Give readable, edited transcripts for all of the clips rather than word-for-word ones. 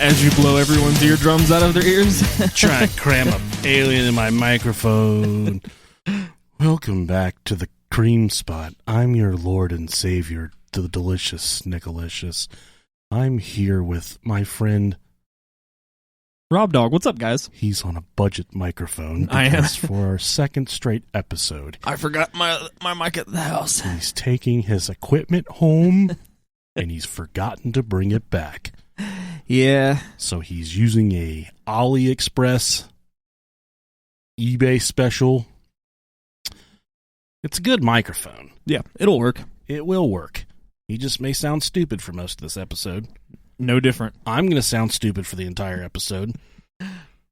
As you blow everyone's eardrums out of their ears. Try and cram a alien in my microphone. Welcome back to the Cream Spot. I'm your Lord and Savior, the delicious Snickalicious. I'm here with my friend Rob Dog. What's up, guys? He's on a budget microphone. I am. For our second straight episode. I forgot my mic at the house. He's taking his equipment home, and he's forgotten to bring it back. Yeah. So he's using a AliExpress eBay special. It's a good microphone. Yeah, it'll work. It will work. He just may sound stupid for most of this episode. No different. I'm going to sound stupid for the entire episode.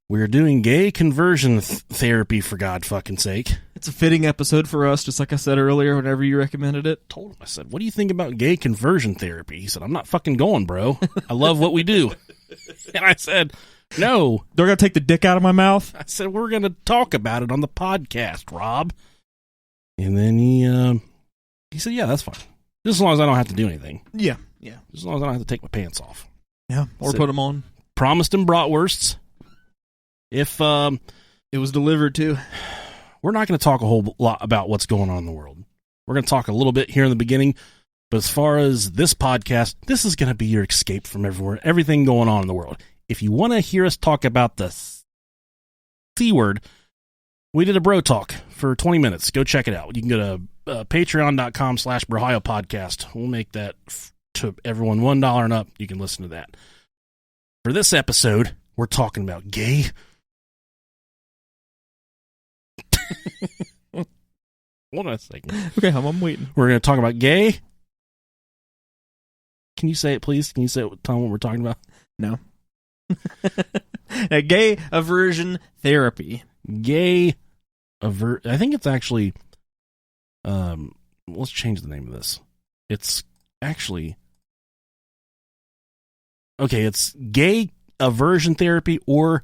We're doing gay conversion therapy, for God fucking sake. It's a fitting episode for us, just like I said earlier whenever you recommended it. Told him, I said, what do you think about gay conversion therapy? He said, I'm not fucking going, bro. I love what we do. And I said, no. They're going to take the dick out of my mouth? I said, we're going to talk about it on the podcast, Rob. And then he said, yeah, that's fine. Just as long as I don't have to do anything. Yeah. As long as I don't have to take my pants off. Yeah, or put them on. Promised him bratwursts. If it was delivered to. We're not going to talk a whole lot about what's going on in the world. We're going to talk a little bit here in the beginning. But as far as this podcast, this is going to be your escape from everything going on in the world. If you want to hear us talk about the C word, we did a bro talk for 20 minutes. Go check it out. You can go to patreon.com/Brohio podcast. We'll make that to everyone $1 and up. You can listen to that. For this episode, we're talking about gay. Hold on a second. Okay, I'm waiting. We're going to talk about gay. Can you say it, please? Can you say it, tell them what we're talking about? No. Gay aversion therapy. I think it's actually, let's change the name of this. It's actually, okay, it's gay aversion therapy or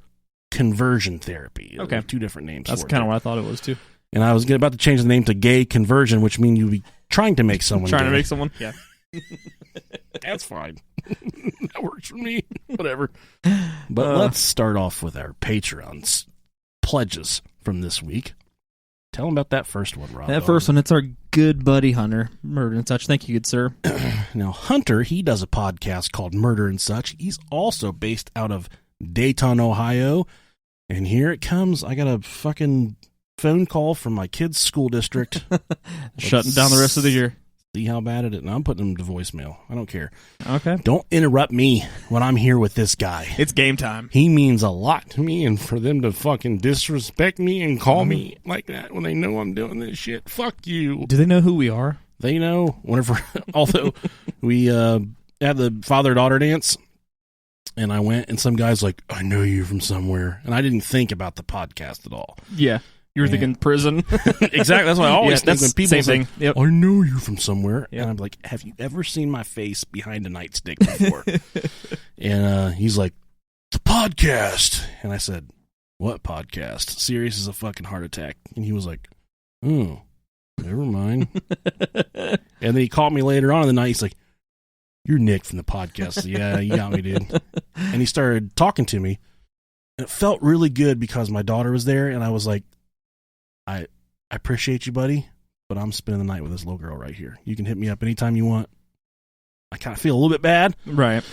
conversion therapy. Okay. Two different names. That's kind of what I thought it was, too. And I was about to change the name to gay conversion, which means you'd be trying to make someone Trying gay. to make someone? Yeah. That's fine. That works for me. Whatever. But let's start off with our Patreon's pledges from this week. Tell them about that first one, Rob. That first one, it's our good buddy Hunter, Murder and Such. Thank you, good sir. Now, Hunter, he does a podcast called Murder and Such. He's also based out of Dayton, Ohio. And here it comes. I got a fucking phone call from my kid's school district. Shutting down the rest of the year. See how bad it is. And I'm putting them to voicemail. I don't care. Okay. Don't interrupt me when I'm here with this guy. It's game time. He means a lot to me, and for them to fucking disrespect me and call me like that when they know I'm doing this shit, fuck you. Do they know who we are? They know. Whenever, although we had the father-daughter dance, and I went, and some guy's like, I know you from somewhere. And I didn't think about the podcast at all. Yeah. You were thinking prison. Exactly. That's what I always think when people say, yep. I know you from somewhere. Yep. And I'm like, have you ever seen my face behind a nightstick before? And he's like, the podcast. And I said, what podcast? Serious as a fucking heart attack. And he was like, oh, never mind. And then he called me later on in the night. He's like, you're Nick from the podcast. Yeah, you got me, dude. And he started talking to me. And it felt really good because my daughter was there. And I was like, I appreciate you, buddy, but I'm spending the night with this little girl right here. You can hit me up anytime you want. I kind of feel a little bit bad. Right.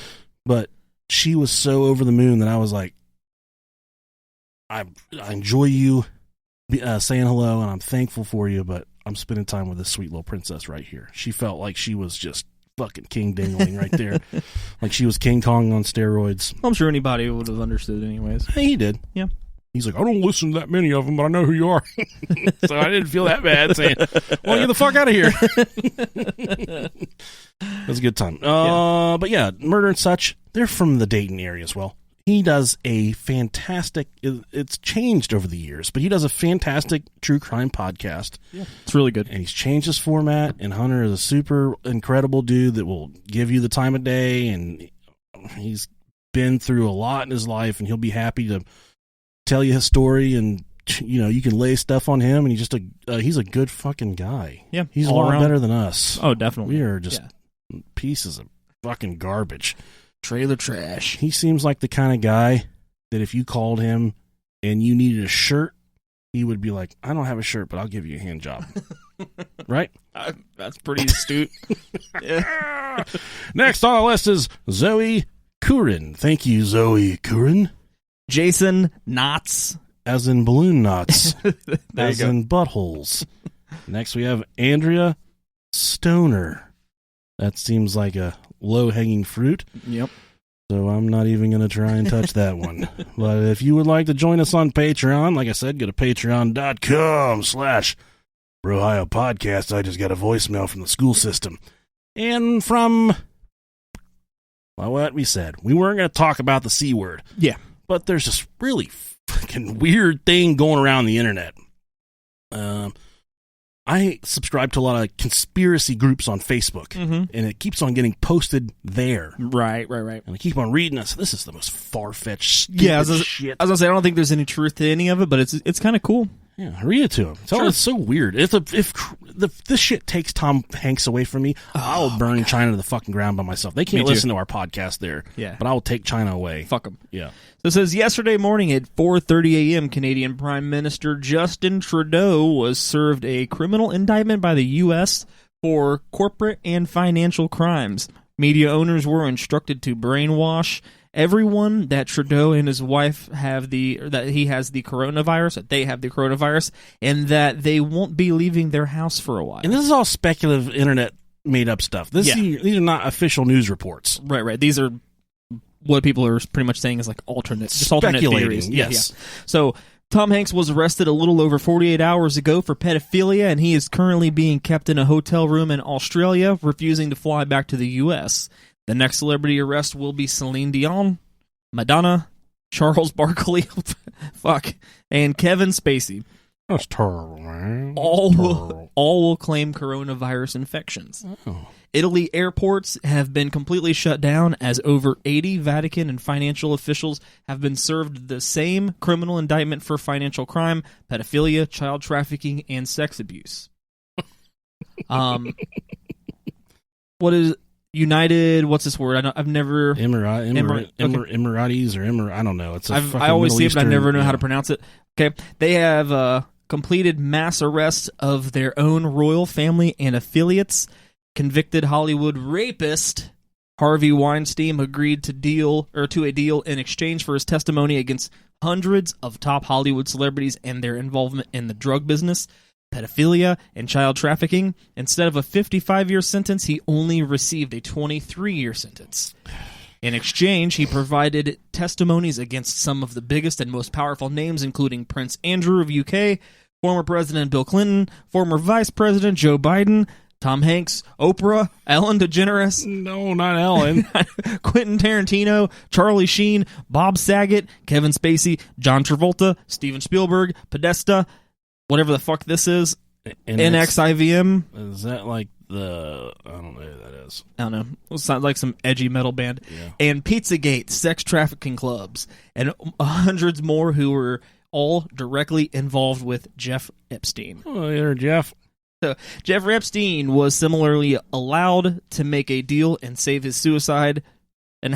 But she was so over the moon that I was like, I enjoy you saying hello, and I'm thankful for you, but I'm spending time with this sweet little princess right here. She felt like she was just fucking King Dingling right there. Like she was King Kong on steroids. I'm sure anybody would have understood anyways. Hey, he did. Yeah. He's like, I don't listen to that many of them, but I know who you are. So I didn't feel that bad saying, well, get the fuck out of here. It was a good time. But yeah, Murder and Such, they're from the Dayton area as well. He does a fantastic, it's changed over the years, but he does a fantastic true crime podcast. Yeah, it's really good. And he's changed his format, and Hunter is a super incredible dude that will give you the time of day, and he's been through a lot in his life, and he'll be happy to tell you his story, and you know, you can lay stuff on him, and he's a good fucking guy. Yeah, he's a lot better than us. Oh, definitely. We are just pieces of fucking garbage. Trailer trash. He seems like the kind of guy that if you called him and you needed a shirt, he would be like, I don't have a shirt, but I'll give you a hand job. Right? That's pretty astute. Yeah. Next on the list is Zoe Curran. Thank you, Zoe Curran. Jason Knotts. As in balloon knots. As you go. in buttholes. Next we have Andrea Stoner. That seems like a low-hanging fruit. Yep. So I'm not even going to try and touch that one. But if you would like to join us on Patreon, like I said, go to patreon.com/Brohio Podcast. I just got a voicemail from the school system. And from, well, what we said. We weren't going to talk about the C word. Yeah. But there's this really fucking weird thing going around the internet. I subscribe to a lot of conspiracy groups on Facebook, and it keeps on getting posted there. Right. And I keep on reading this. This is the most far-fetched, stupid shit. I was going to say, I don't think there's any truth to any of it, but it's kind of cool. Yeah, read it to him. Tell him it's so weird. If this shit takes Tom Hanks away from me, I'll burn China to the fucking ground by myself. They can't listen to our podcast there. Yeah. But I'll take China away. Fuck them. Yeah. So it says, yesterday morning at 4:30 a.m., Canadian Prime Minister Justin Trudeau was served a criminal indictment by the U.S. for corporate and financial crimes. Media owners were instructed to brainwash everyone that Trudeau and his wife that he has the coronavirus, that they have the coronavirus, and that they won't be leaving their house for a while. And this is all speculative internet made up stuff. These are not official news reports. Right. These are what people are pretty much saying is like alternate theories. Yes. Yeah. So Tom Hanks was arrested a little over 48 hours ago for pedophilia, and he is currently being kept in a hotel room in Australia, refusing to fly back to the U.S. The next celebrity arrest will be Celine Dion, Madonna, Charles Barkley, and Kevin Spacey. That's terrible, man. All will claim coronavirus infections. Oh. Italy airports have been completely shut down as over 80 Vatican and financial officials have been served the same criminal indictment for financial crime, pedophilia, child trafficking, and sex abuse. What is United? What's this word? I've never Emiratis or I don't know. It's I always see it, but I never know how to pronounce it. Okay, they have completed mass arrests of their own royal family and affiliates. Convicted Hollywood rapist Harvey Weinstein agreed to a deal in exchange for his testimony against hundreds of top Hollywood celebrities and their involvement in the drug business, pedophilia, and child trafficking. Instead of a 55-year sentence, he only received a 23-year sentence. In exchange, he provided testimonies against some of the biggest and most powerful names, including Prince Andrew of UK, former President Bill Clinton, former Vice President Joe Biden, Tom Hanks, Oprah, Ellen DeGeneres. No, not Ellen. Quentin Tarantino, Charlie Sheen, Bob Saget, Kevin Spacey, John Travolta, Steven Spielberg, Podesta, whatever the fuck this is, NXIVM. Is that like I don't know who that is. I don't know. It sounds like some edgy metal band. Yeah. And Pizzagate, sex trafficking clubs, and hundreds more who were all directly involved with Jeff Epstein. Oh, there, Jeff. So Jeffrey Epstein was similarly allowed to make a deal and have his suicide in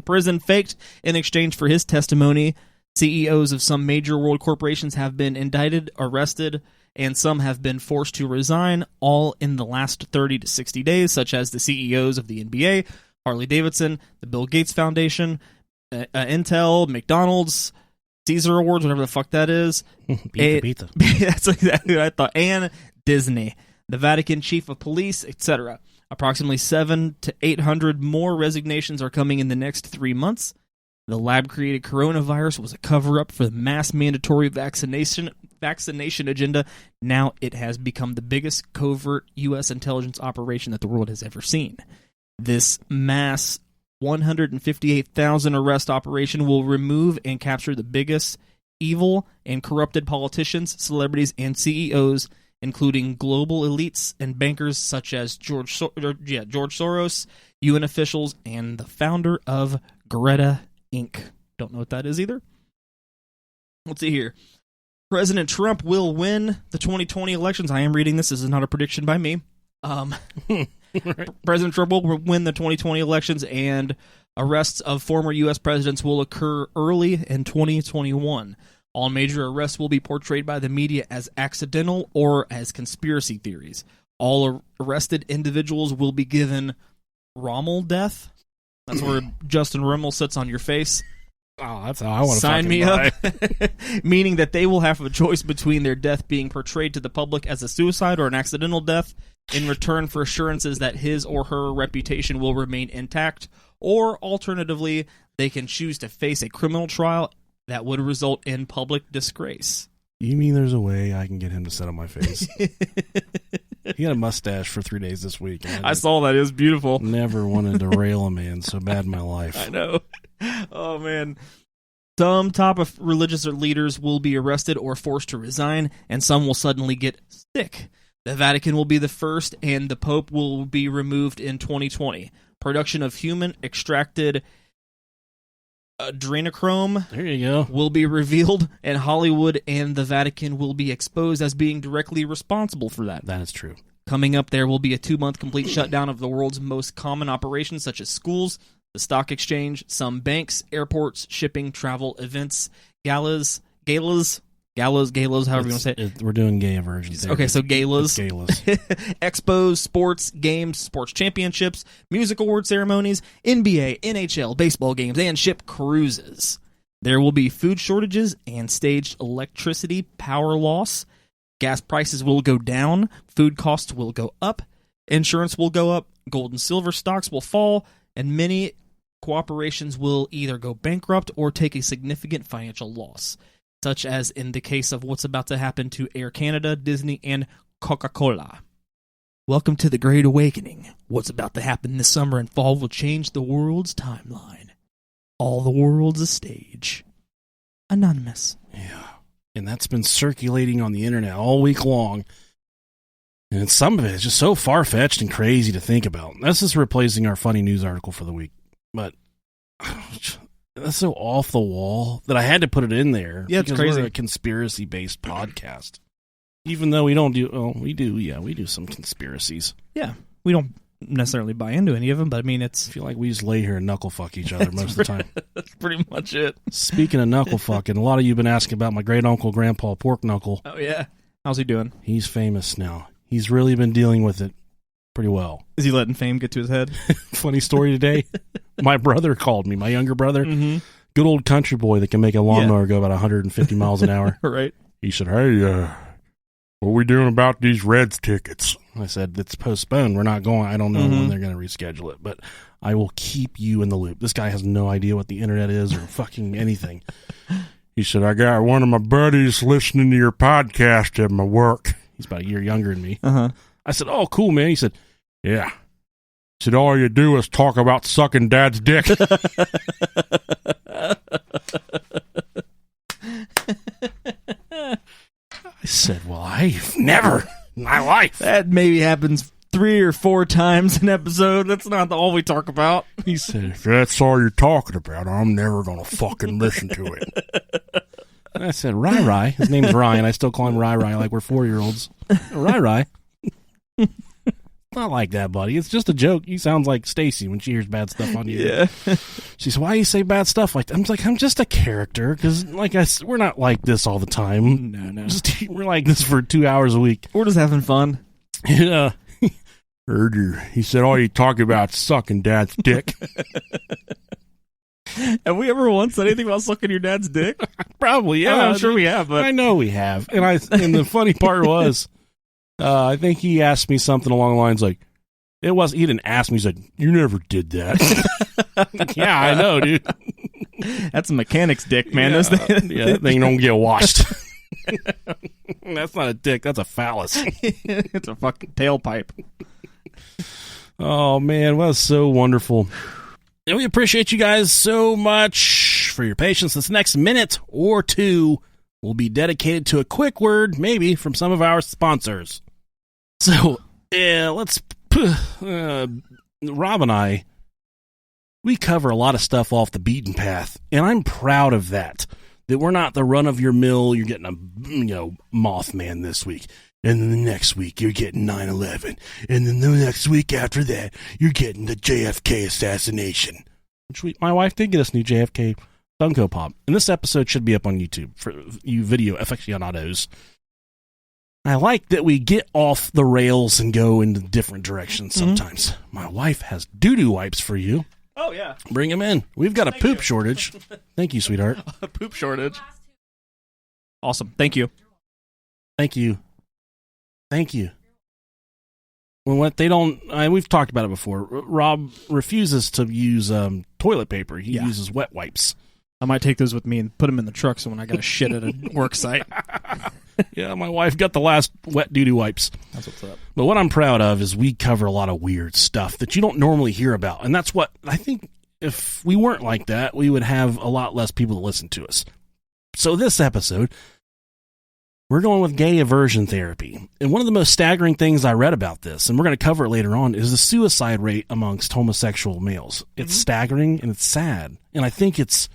prison faked in exchange for his testimony. CEOs of some major world corporations have been indicted, arrested, and some have been forced to resign, all in the last 30 to 60 days, such as the CEOs of the NBA, Harley-Davidson, the Bill Gates Foundation, Intel, McDonald's, Caesar Awards, whatever the fuck that is. Pizza. That's exactly what I thought. And Disney, the Vatican Chief of Police, etc. Approximately 700 to 800 more resignations are coming in the next 3 months. The lab-created coronavirus was a cover-up for the mass mandatory vaccination agenda. Now it has become the biggest covert U.S. intelligence operation that the world has ever seen. This mass 158,000 arrest operation will remove and capture the biggest evil and corrupted politicians, celebrities, and CEOs, including global elites and bankers such as George Soros, UN officials, and the founder of Greta Inc. Don't know what that is either. Let's see here. President Trump will win the 2020 elections. I am reading this. This is not a prediction by me. Right. President Trump will win the 2020 elections, and arrests of former U.S. presidents will occur early in 2021. All major arrests will be portrayed by the media as accidental or as conspiracy theories. All arrested individuals will be given Rommel death. That's where Justin Rimmel sits on your face. Oh, that's how I want to Sign me die. up. Meaning that they will have a choice between their death being portrayed to the public as a suicide or an accidental death in return for assurances that his or her reputation will remain intact, or alternatively, they can choose to face a criminal trial that would result in public disgrace. You mean there's a way I can get him to sit on my face? He had a mustache for 3 days this week. I saw that. It was beautiful. Never wanted to rail a man so bad in my life. I know. Oh, man. Some top of religious leaders will be arrested or forced to resign, and some will suddenly get sick. The Vatican will be the first, and the Pope will be removed in 2020. Production of human extracted adrenochrome There you go. will be revealed, and Hollywood and the Vatican will be exposed as being directly responsible for that. That is true. Coming up, there will be a 2-month complete shutdown of the world's most common operations, such as schools, the stock exchange, some banks, airports, shipping, travel, events, galas, however you want to say it. We're doing gay aversion therapy. Okay, so galas, expos, sports, games, sports championships, music award ceremonies, NBA, NHL, baseball games, and ship cruises. There will be food shortages and staged electricity power loss. Gas prices will go down. Food costs will go up. Insurance will go up. Gold and silver stocks will fall. And many corporations will either go bankrupt or take a significant financial loss, such as in the case of what's about to happen to Air Canada, Disney, and Coca-Cola. Welcome to the Great Awakening. What's about to happen this summer and fall will change the world's timeline. All the world's a stage. Anonymous. Yeah. And that's been circulating on the internet all week long. And some of it is just so far-fetched and crazy to think about. This is replacing our funny news article for the week. But that's so off the wall that I had to put it in there. Yeah, it's crazy. We're a conspiracy-based podcast. Even though we don't do... Oh, we do some conspiracies. Yeah, we don't necessarily buy into any of them, but I mean, it's... I feel like we just lay here and knuckle fuck each other most of the time. That's pretty much it. Speaking of knuckle fucking, a lot of you have been asking about my great-uncle, Grandpa Pork Knuckle. Oh, yeah. How's he doing? He's famous now. He's really been dealing with it pretty well. Is he letting fame get to his head? Funny story today. My brother called me, my younger brother. Mm-hmm. Good old country boy that can make a lawnmower go about 150 miles an hour. Right. He said, hey, what are we doing about these Reds tickets? I said, it's postponed. We're not going. I don't know when they're going to reschedule it, but I will keep you in the loop. This guy has no idea what the internet is or fucking anything. He said, I got one of my buddies listening to your podcast at my work. He's about a year younger than me. Uh-huh. I said, oh, cool, man. He said, yeah. He said, all you do is talk about sucking dad's dick. I said, well, I've never in my life. That maybe happens 3 or 4 times an episode. That's not all we talk about. He said, if that's all you're talking about, I'm never going to fucking listen to it. And I said, Rai. His name's Ryan. I still call him Rai like we're 4-year-olds. Rai. Not like that, buddy. It's just a joke. He sounds like Stacy when she hears bad stuff on you. Yeah. She says, why do you say bad stuff like that? I'm like, I'm just a character. Because, we're not like this all the time. No. We're like this for 2 hours a week. We're just having fun. Yeah. Heard you. He said, all you talk about sucking dad's dick. Have we ever once said anything about sucking your dad's dick? Probably, yeah. I'm sure we have, but I know we have. And the funny part was, I think he asked me something along the lines like, he didn't ask me, he said, you never did that. Yeah, I know, dude. That's a mechanic's dick, man. Yeah, that thing don't get washed. That's not a dick, that's a phallus. It's a fucking tailpipe. Oh, man, well, that's so wonderful. And we appreciate you guys so much for your patience. This next minute or two will be dedicated to a quick word, maybe, from some of our sponsors. So, Rob and I, we cover a lot of stuff off the beaten path, and I'm proud of that. That we're not the run-of-your-mill, you're getting a, Mothman this week. And then the next week, you're getting 9/11. And then the next week after that, you're getting the JFK assassination. Which my wife did get us new JFK Funko Pop. And this episode should be up on YouTube for you video aficionados. I like that we get off the rails and go into different directions sometimes. Mm-hmm. My wife has doo-doo wipes for you. Oh, yeah. Bring them in. We've got a poop shortage. Thank you, sweetheart. A poop shortage. Awesome. Thank you. Thank you. Thank you. Well, what they don't, we've talked about it before. Rob refuses to use toilet paper. He uses wet wipes. I might take those with me and put them in the truck so when I got to shit at a work site. Yeah, my wife got the last wet doo-doo wipes. That's what's up. But what I'm proud of is we cover a lot of weird stuff that you don't normally hear about. And that's what, I think if we weren't like that, we would have a lot less people to listen to us. So this episode, we're going with gay aversion therapy. And one of the most staggering things I read about this, and we're going to cover it later on, is the suicide rate amongst homosexual males. It's staggering and it's sad. And I think it's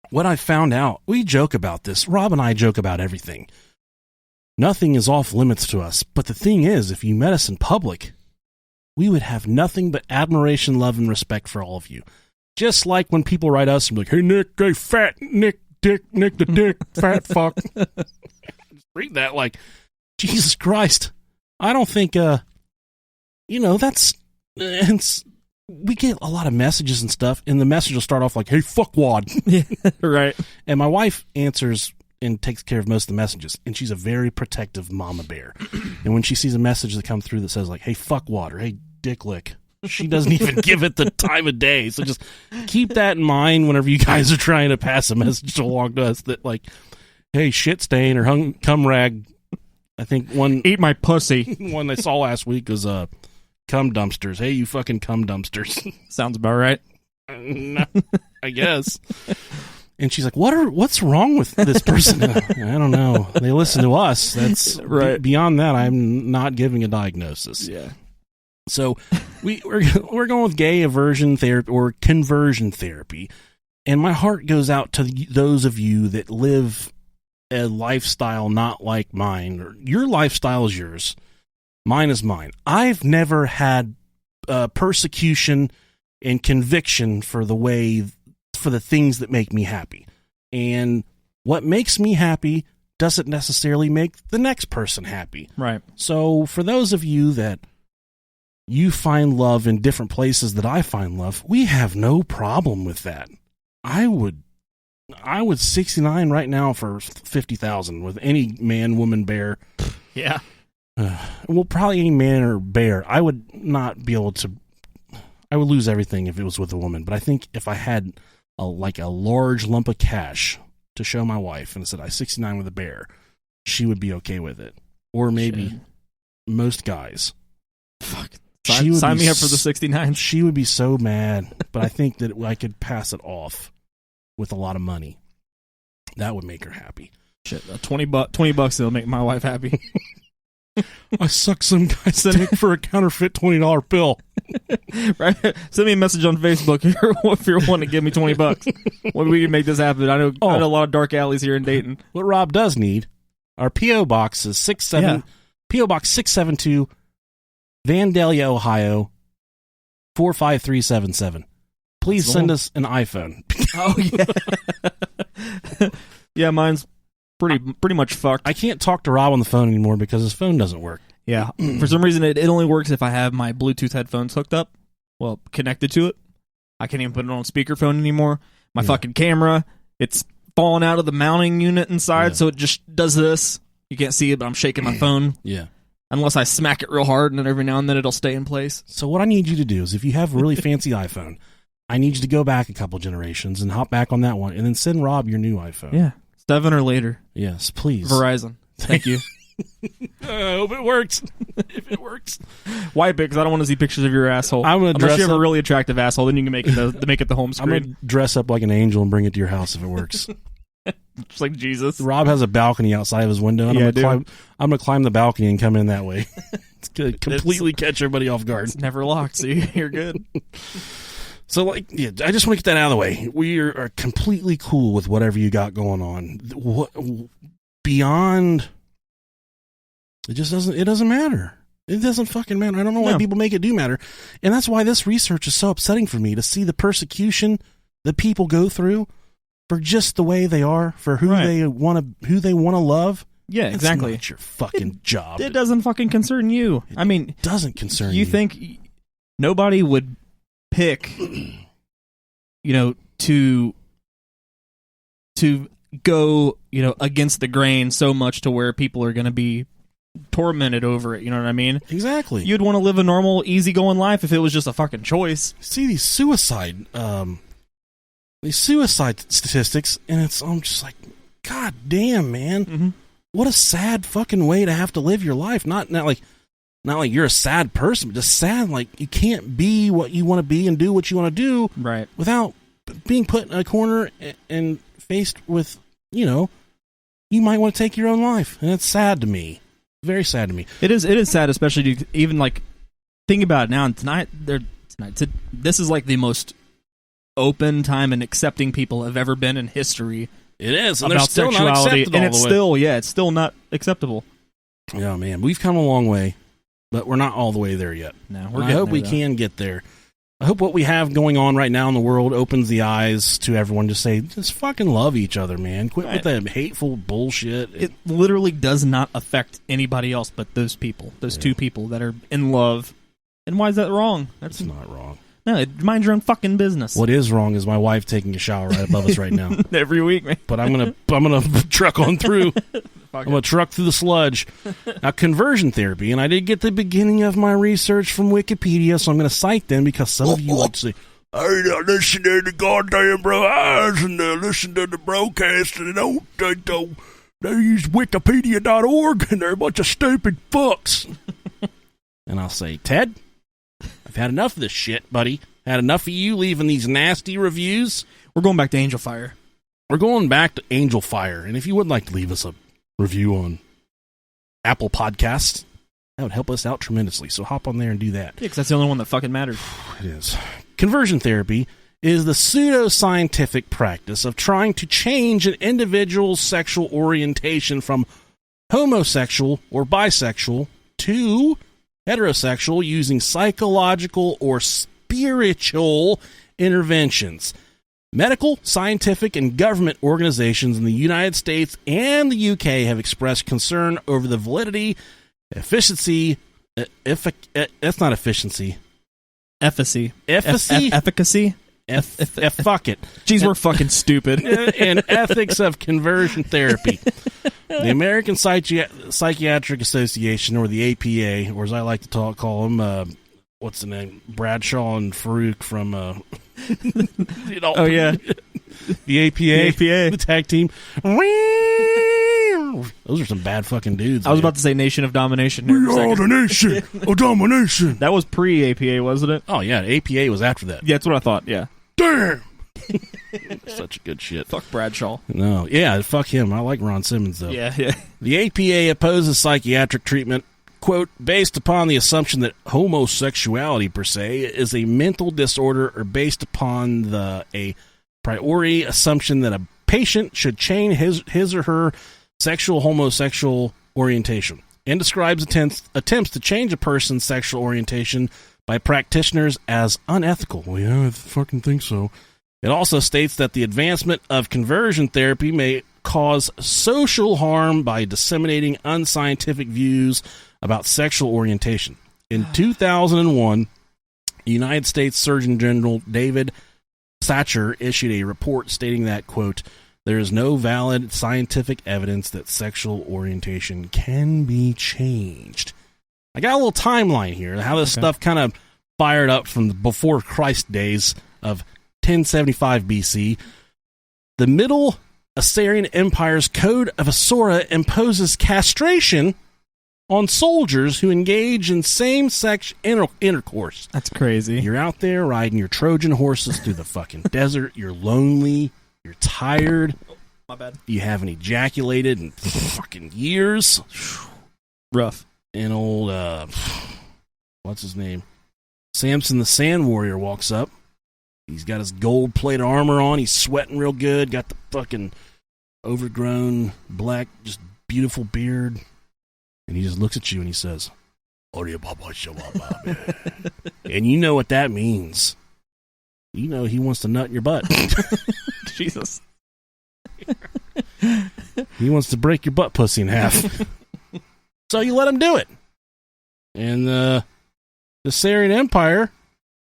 what I found out. We joke about this. Rob and I joke about everything. Nothing is off limits to us. But the thing is, if you met us in public, we would have nothing but admiration, love, and respect for all of you. Just like when people write us and be like, hey, Nick, hey, fat Nick, dick, Nick the dick, fat fuck. Just read that like, Jesus Christ. I don't think, that's, we get a lot of messages and stuff, and the message will start off like, hey, fuckwad. Yeah, right. And my wife answers and takes care of most of the messages, and she's a very protective mama bear. And when she sees a message that comes through that says like, hey, fuckwad, or hey, dick lick, she doesn't even give it the time of day. So just keep that in mind whenever you guys are trying to pass a message along to us that like, hey, shit stain or cum rag. I think one eat my pussy. One I saw last week was cum dumpsters. Hey, you fucking cum dumpsters. Sounds about right. No, I guess. And she's like, what's wrong with this person? I don't know. They listen to us. That's right. Beyond that, I'm not giving a diagnosis. Yeah. So we're going with gay aversion therapy or conversion therapy. And my heart goes out to those of you that live a lifestyle not like mine. Or your lifestyle is yours. Mine is mine. I've never had persecution and conviction for the things that make me happy. And what makes me happy doesn't necessarily make the next person happy. Right. So for those of you that you find love in different places that I find love, we have no problem with that. I would 69 right now for 50,000 with any man, woman, bear. Yeah. Well, probably any man or bear. I would not be able to. I would lose everything if it was with a woman. But I think if I had a large lump of cash to show my wife and said I 69 with a bear, she would be okay with it. Or maybe most guys. Fuck. Sign me up for the 69. She would be so mad. But I think that I could pass it off with a lot of money. That would make her happy. Shit, $20 will make my wife happy. I sucked some guy's dick for a counterfeit $20 bill. Right? Send me a message on Facebook if you're wanting to give me $20. Well, we can make this happen. I know a lot of dark alleys here in Dayton. What Rob does need, our P.O. Box is P.O. Box 672, Vandalia, Ohio, 45377. Please send us an iPhone. Oh, yeah. Yeah, mine's pretty much fucked. I can't talk to Rob on the phone anymore because his phone doesn't work. Yeah. For some reason, it only works if I have my Bluetooth headphones hooked up. Well, connected to it. I can't even put it on speakerphone anymore. My fucking camera, it's falling out of the mounting unit inside, so it just does this. You can't see it, but I'm shaking my phone. Yeah. Unless I smack it real hard, and then every now and then it'll stay in place. So what I need you to do is, if you have a really fancy iPhone, I need you to go back a couple generations and hop back on that one, and then send Rob your new iPhone. Yeah. 7 or later. Yes, please. Verizon. Thank you. I hope it works. If it works. Wipe it, because I don't want to see pictures of your asshole. Unless you have a really attractive asshole, then you can make it the home screen. I'm going to dress up like an angel and bring it to your house if it works. Just like Jesus. Rob has a balcony outside of his window, and I'm going to climb the balcony and come in that way. It's going to completely catch everybody off guard. It's never locked, so you're good. So, I just want to get that out of the way. We are completely cool with whatever you got going on. Beyond It just doesn't matter. It doesn't fucking matter. I don't know why people make it do matter. And that's why this research is so upsetting for me, to see the persecution that people go through for just the way they are, for who they want to love. Yeah, exactly. It's not your fucking job. It doesn't fucking concern you. I mean, it doesn't concern you. You think nobody would pick, to go, against the grain so much to where people are going to be tormented over it, you know what I mean? Exactly. You'd want to live a normal, easygoing life if it was just a fucking choice. See these suicide statistics, and I'm just like, God damn, man. Mm-hmm. What a sad fucking way to have to live your life. Not like you're a sad person, but just sad like you can't be what you want to be and do what you want to do, right, without being put in a corner and faced with, you might want to take your own life. And it's sad to me. Very sad to me. It is sad, especially to even like think about it now. And this is like the most open time and accepting people have ever been in history. It is, and about still sexuality, not and it's still not acceptable. Yeah, man, we've come a long way, but we're not all the way there yet. No, I hope we can get there. I hope what we have going on right now in the world opens the eyes to everyone to say, just fucking love each other, man. Quit with that hateful bullshit. It literally does not affect anybody else but those people, those two people that are in love. And why is that wrong? That's not wrong. No, mind your own fucking business. What is wrong is my wife taking a shower right above us right now. Every week, man. But I'm gonna truck on through. I'm going to truck through the sludge. Now, conversion therapy, and I did get the beginning of my research from Wikipedia, so I'm going to cite them because some of you like to say, I ain't listen to the goddamn eyes and listen to the broadcast, and they use Wikipedia.org, and they're a bunch of stupid fucks. And I'll say, Ted, I've had enough of this shit, buddy. Had enough of you leaving these nasty reviews. We're going back to Angel Fire. We're going back to Angel Fire, and if you would like to leave us a review on Apple Podcasts, that would help us out tremendously. So hop on there and do that. Yeah, because that's the only one that fucking matters. It is. Conversion therapy is the pseudoscientific practice of trying to change an individual's sexual orientation from homosexual or bisexual to heterosexual using psychological or spiritual interventions. Medical, scientific, and government organizations in the United States and the UK have expressed concern over the validity, efficiency, that's not efficiency. Efficacy. Efficacy? Fuck it. Jeez, we're fucking stupid. And ethics of conversion therapy. The American Psychiatric Association, or the APA, or as I like to call them, what's the name? Bradshaw and Farouk from, oh, yeah. The APA. The tag team. Those are some bad fucking dudes. I was about to say Nation of Domination. We are the nation of domination. That was pre-APA, wasn't it? Oh, yeah. APA was after that. Yeah, that's what I thought, yeah. Damn! Such good shit. Fuck Bradshaw. No, yeah, fuck him. I like Ron Simmons, though. Yeah. The APA opposes psychiatric treatment, quote, based upon the assumption that homosexuality, per se, is a mental disorder, or based upon a priori assumption that a patient should change his or her sexual homosexual orientation, and describes attempts to change a person's sexual orientation by practitioners as unethical. Well, yeah, I fucking think so. It also states that the advancement of conversion therapy may cause social harm by disseminating unscientific views about sexual orientation. In 2001, United States Surgeon General David Satcher issued a report stating that, quote, there is no valid scientific evidence that sexual orientation can be changed. I got a little timeline here, how this stuff kind of fired up from the before Christ days of 1075 BC. The Middle Assyrian Empire's Code of Asura imposes castration on soldiers who engage in same-sex intercourse. That's crazy. You're out there riding your Trojan horses through the fucking desert. You're lonely. You're tired. My bad. You haven't ejaculated in fucking years. Rough. And old, what's his name? Samson the Sand Warrior walks up. He's got his gold-plated armor on. He's sweating real good. Got the fucking overgrown, black, just beautiful beard. And he just looks at you and he says, and you know what that means. You know he wants to nut in your butt. Jesus. He wants to break your butt pussy in half. So you let him do it. And the Syrian Empire,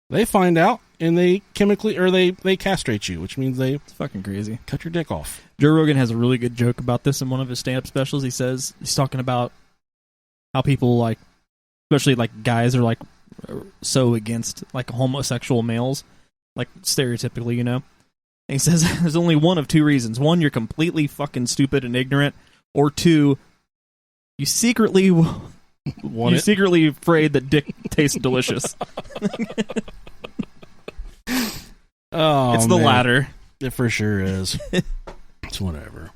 they find out and they they castrate you, which means it's fucking crazy. Cut your dick off. Joe Rogan has a really good joke about this in one of his stand-up specials. He says, he's talking about how people, like, especially like guys, are like so against like homosexual males, like stereotypically, you know. And he says there's only one of two reasons: one, you're completely fucking stupid and ignorant, or two, you secretly secretly afraid that dick tastes delicious. Oh, it's the latter. It for sure is. It's whatever.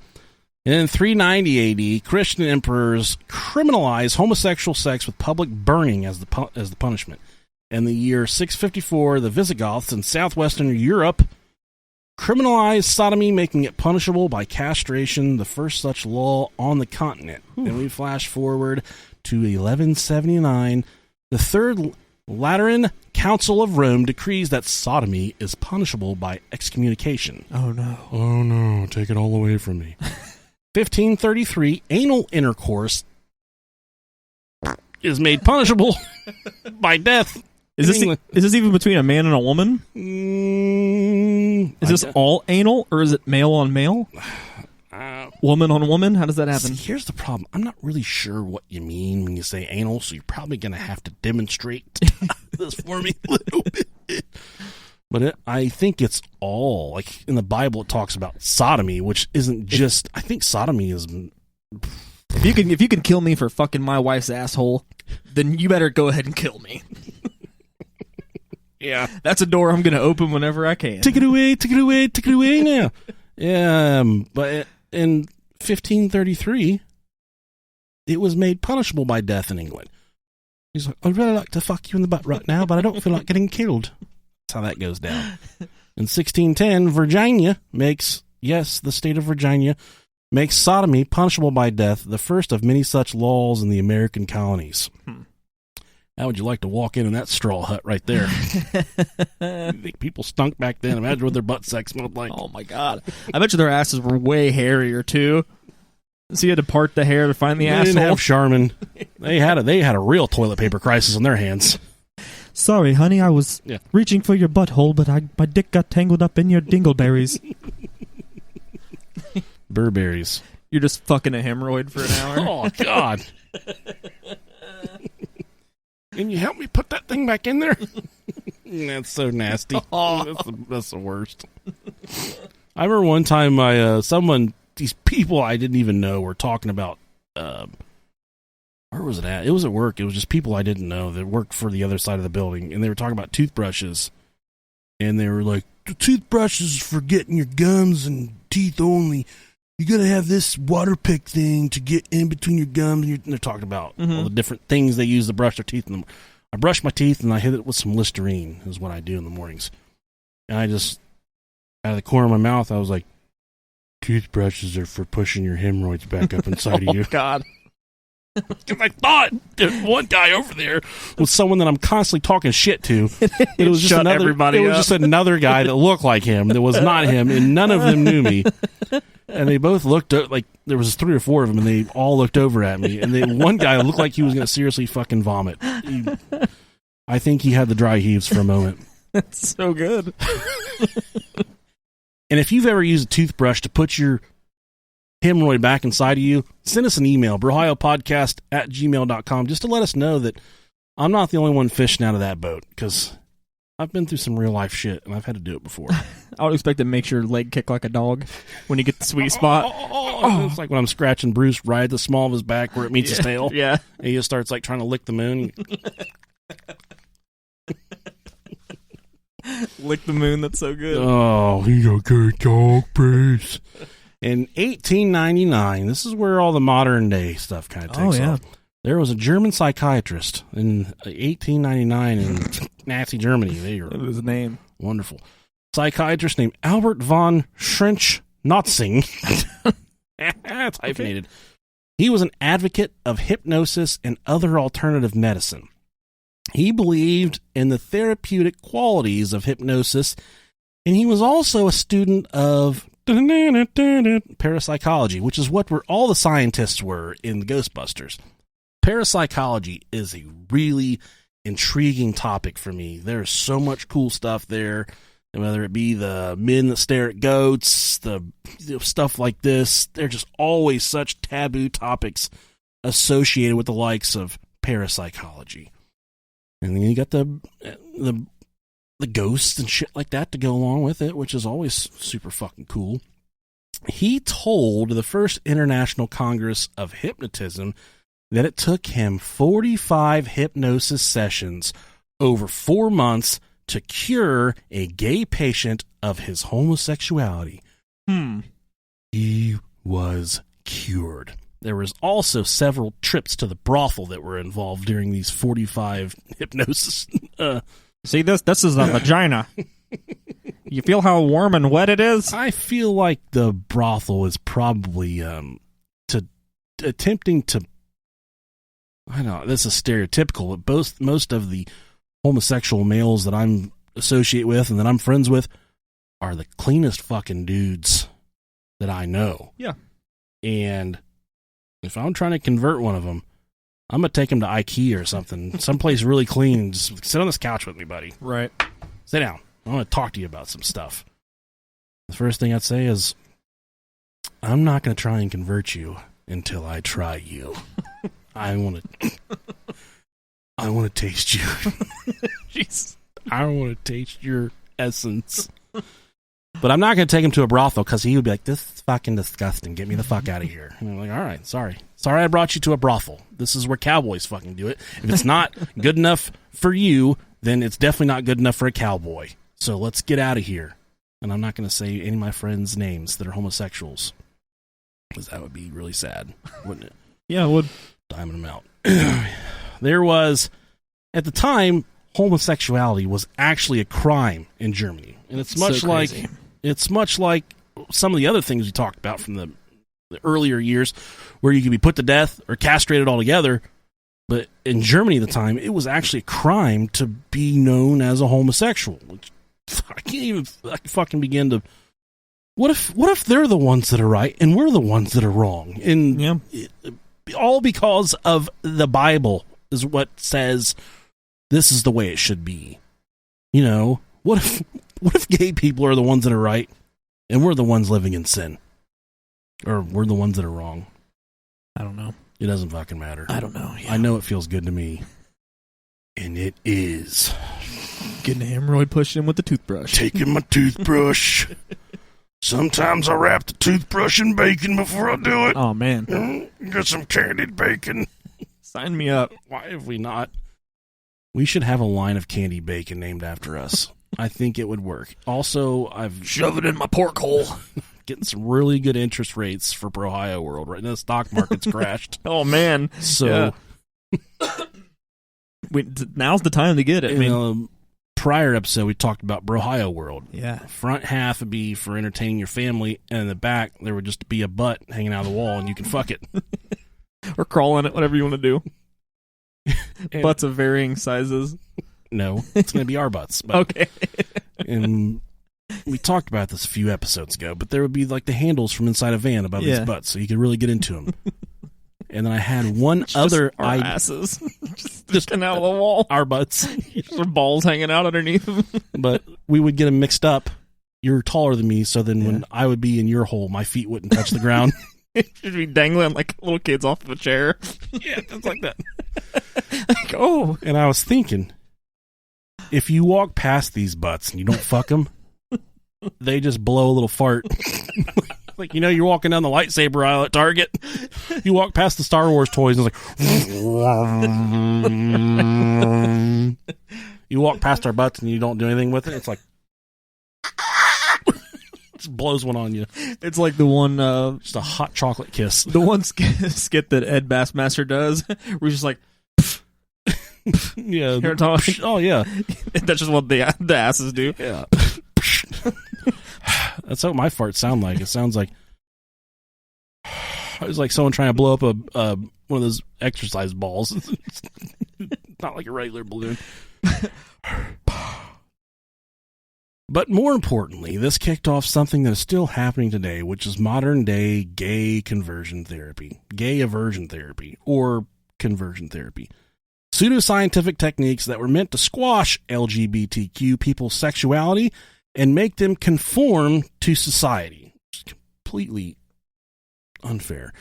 In 390 AD, Christian emperors criminalized homosexual sex with public burning as the punishment. In the year 654, the Visigoths in southwestern Europe criminalized sodomy, making it punishable by castration, the first such law on the continent. Then we flash forward to 1179. The Third Lateran Council of Rome decrees that sodomy is punishable by excommunication. Oh, no. Oh, no. Take it all away from me. 1533, anal intercourse is made punishable by death. Is this even between a man and a woman? Is this all anal, or is it male on male? Woman on woman? How does that happen? See, here's the problem. I'm not really sure what you mean when you say anal, so you're probably going to have to demonstrate this for me a little bit. But I think it's all, like, in the Bible it talks about sodomy, which isn't just, I think sodomy is... If you can kill me for fucking my wife's asshole, then you better go ahead and kill me. Yeah. That's a door I'm going to open whenever I can. Take it away now. Yeah, but in 1533, it was made punishable by death in England. He's like, I'd really like to fuck you in the butt right now, but I don't feel like getting killed. That's how that goes down. In 1610, Virginia makes, yes, the state of Virginia, makes sodomy punishable by death, the first of many such laws in the American colonies. How would you like to walk in that straw hut right there? I think people stunk back then. Imagine what their butt sex smelled like. Oh, my God. I bet you their asses were way hairier, too. So you had to part the hair to find the asshole? They didn't have Charmin. They had a real toilet paper crisis on their hands. Sorry, honey, I was reaching for your butthole, but my dick got tangled up in your dingleberries. Burberries. You're just fucking a hemorrhoid for an hour? Oh, God. Can you help me put that thing back in there? That's so nasty. That's the worst. I remember one time these people I didn't even know were talking about, where was it at? It was at work. It was just people I didn't know that worked for the other side of the building, and they were talking about toothbrushes. And they were like, the toothbrush is for getting your gums and teeth only. You gotta have this water pick thing to get in between your gums. And they're talking about all the different things they use to brush their teeth. And I brush my teeth and I hit it with some Listerine, is what I do in the mornings. And I just, out of the corner of my mouth, I was like, toothbrushes are for pushing your hemorrhoids back up inside of you. Oh, God. Because I thought that one guy over there was someone that I'm constantly talking shit to. It was just just another guy that looked like him that was not him, and none of them knew me. And they both looked like there was 3 or 4 of them, and they all looked over at me. And one guy looked like he was going to seriously fucking vomit. I think he had the dry heaves for a moment. That's so good. And if you've ever used a toothbrush to put your hemorrhoid back inside of you, send us an email, brohiopodcast@gmail.com, just to let us know that I'm not the only one fishing out of that boat, because I've been through some real life shit, and I've had to do it before. I would expect it makes your leg kick like a dog when you get the sweet spot. It's like when I'm scratching Bruce right at the small of his back where it meets his tail. Yeah. And he just starts like trying to lick the moon. Lick the moon, that's so good. Oh, he's a good dog, Bruce. In 1899, this is where all the modern day stuff kind of takes off. There was a German psychiatrist in 1899 in Nazi Germany. What was his name? Wonderful. Psychiatrist named Albert von Schrench-Notzing. It's hyphenated. He was an advocate of hypnosis and other alternative medicine. He believed in the therapeutic qualities of hypnosis, and he was also a student of parapsychology, which is what all the scientists were in the Ghostbusters. Parapsychology is a really intriguing topic for me. There's so much cool stuff there, whether it be the men that stare at goats, the stuff like this. They're just always such taboo topics associated with the likes of parapsychology. And then you got the ghosts and shit like that to go along with it, which is always super fucking cool. He told the first International Congress of Hypnotism that it took him 45 hypnosis sessions over 4 months to cure a gay patient of his homosexuality. He was cured. There was also several trips to the brothel that were involved during these 45 hypnosis. See, this is a vagina. You feel how warm and wet it is? I feel like the brothel is probably attempting to. I don't know, this is stereotypical, but most of the homosexual males that I'm associate with and that I'm friends with are the cleanest fucking dudes that I know. Yeah. And if I'm trying to convert one of them, I'm going to take him to IKEA or something, someplace really clean. Just sit on this couch with me, buddy. Right. Sit down. I want to talk to you about some stuff. The first thing I'd say is, I'm not going to try and convert you until I try you. I want to taste you. Jeez. I want to taste your essence. But I'm not going to take him to a brothel because he would be like, this is fucking disgusting. Get me the fuck out of here. And I'm like, all right, sorry. Sorry I brought you to a brothel. This is where cowboys fucking do it. If it's not good enough for you, then it's definitely not good enough for a cowboy. So let's get out of here. And I'm not going to say any of my friends' names that are homosexuals, because that would be really sad, wouldn't it? Yeah, it would. Diamond them out. There was, at the time, homosexuality was actually a crime in Germany. And it's much like some of the other things we talked about from the earlier years, where you could be put to death or castrated altogether. But in Germany at the time, it was actually a crime to be known as a homosexual. Which I can't even fucking begin to. What if they're the ones that are right and we're the ones that are wrong? And all because of the Bible is what says this is the way it should be. You know, what if gay people are the ones that are right and we're the ones living in sin? Or we're the ones that are wrong? I don't know. It doesn't fucking matter. I don't know. Yeah. I know it feels good to me. And it is. Getting a hemorrhoid pushed in with the toothbrush. Taking my toothbrush. Sometimes I wrap the toothbrush in bacon before I do it. Oh, man. Get some candied bacon. Sign me up. Why have we not? We should have a line of candy bacon named after us. I think it would work. Also, I've... Shove it in my pork hole. Getting some really good interest rates for Ohio World. Right now, the stock market's crashed. Oh, man. So... Yeah. Now's the time to get it. Prior episode, we talked about Ohio World. Yeah. Front half would be for entertaining your family, and in the back, there would just be a butt hanging out of the wall, and you can fuck it. Or crawl on it, whatever you want to do. Butts of varying sizes. No, it's going to be our butts. But, okay. And we talked about this a few episodes ago, but there would be like the handles from inside a van above these butts, so you could really get into them. And then I had one other... Our asses. just out of the wall. Our butts. Just balls hanging out underneath them. But we would get them mixed up. You're taller than me, so then when I would be in your hole, my feet wouldn't touch the ground. Should be dangling like little kids off of a chair. Yeah, it's like that. Like, oh. And I was thinking, if you walk past these butts and you don't fuck them, they just blow a little fart. Like, you know, you're walking down the lightsaber aisle at Target. You walk past the Star Wars toys and it's like... You walk past our butts and you don't do anything with it. It's like... Just blows one on you. It's like the one... just a hot chocolate kiss. The one skit that Ed Bassmaster does, where he's just like... Yeah. Oh, yeah. That's just what the asses do. Yeah. That's what my farts sound like. It sounds like... It was like someone trying to blow up a one of those exercise balls. Not like a regular balloon. But more importantly, this kicked off something that is still happening today, which is modern day gay conversion therapy, gay aversion therapy, or conversion therapy. Pseudoscientific techniques that were meant to squash LGBTQ people's sexuality and make them conform to society. It's completely unfair.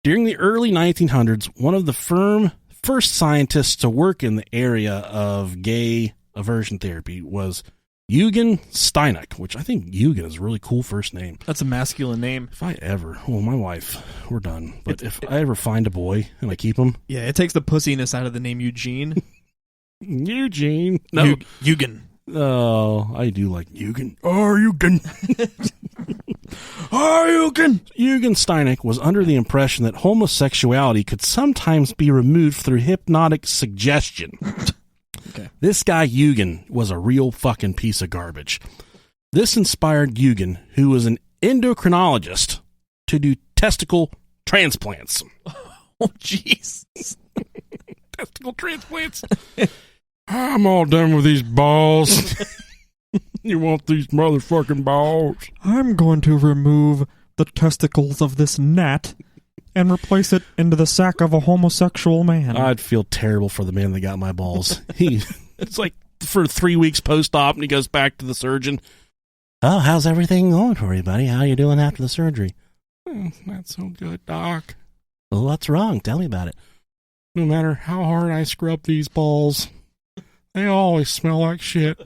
During the early 1900s, one of the first scientists to work in the area of gay aversion therapy was Eugen Steineck, which I think Eugen is a really cool first name. That's a masculine name. If I ever, well, my wife, we're done. But if I ever find a boy and I keep him. Yeah, it takes the pussiness out of the name Eugene. Eugene. No. Eugen. Oh, I do like Eugen. Oh, Eugen. Oh, Eugen. Eugen Steineck was under the impression that homosexuality could sometimes be removed through hypnotic suggestion. Okay. This guy Eugen was a real fucking piece of garbage. This inspired Eugen, who was an endocrinologist, to do testicle transplants. Oh, jeez. Testicle transplants? I'm all done with these balls. You want these motherfucking balls? I'm going to remove the testicles of this gnat and replace it into the sack of a homosexual man. I'd feel terrible for the man that got my balls. It's like for 3 weeks post-op, and he goes back to the surgeon. Oh, how's everything going for you, buddy? How you doing after the surgery? Oh, not so good, Doc. Well, what's wrong? Tell me about it. No matter how hard I scrub these balls, they always smell like shit.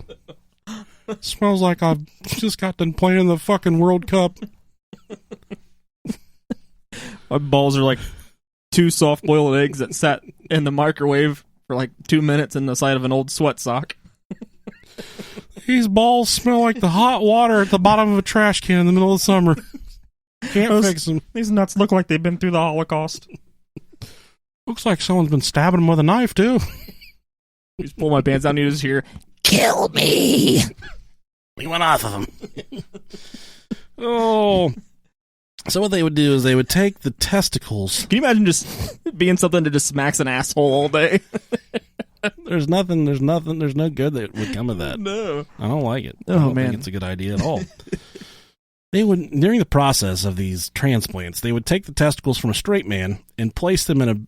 It smells like I've just got done playing in the fucking World Cup. My balls are like 2 soft-boiled eggs that sat in the microwave for like 2 minutes in the side of an old sweat sock. These balls smell like the hot water at the bottom of a trash can in the middle of summer. Can't fix them. These nuts look like they've been through the Holocaust. Looks like someone's been stabbing them with a knife, too. You just pull my pants down and you just hear, "Kill me!" We went off of them. Oh. So what they would do is they would take the testicles. Can you imagine just being something that just smacks an asshole all day? There's no good that would come of that. No. I don't like it. Oh, I don't man. think it's a good idea at all. They would, during the process of these transplants, they would take the testicles from a straight man and place them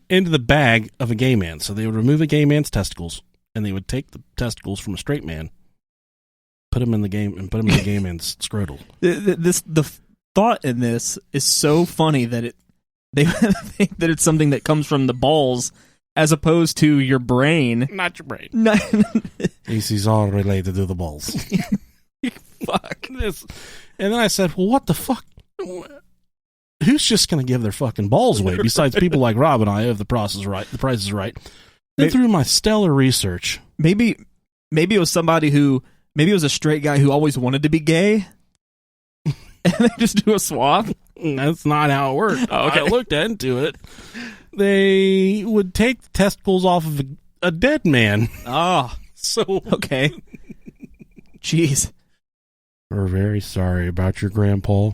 into the bag of a gay man. So they would remove a gay man's testicles, and they would take the testicles from a straight man, put them in the gay man's scrotal. The thought in this is so funny that they think that it's something that comes from the balls as opposed to your brain. Not your brain. No. This is all related to the balls. Fuck this. And then I said, well, what the fuck? Who's just going to give their fucking balls away besides people like Rob and I, if the price is right? Then through my stellar research. Maybe it was somebody who, maybe it was a straight guy who always wanted to be gay. And they just do a swap? That's not how it worked. Oh, okay. I looked into it. They would take the testicles off of a dead man. Oh. So. Okay. Jeez. We're very sorry about your grandpa.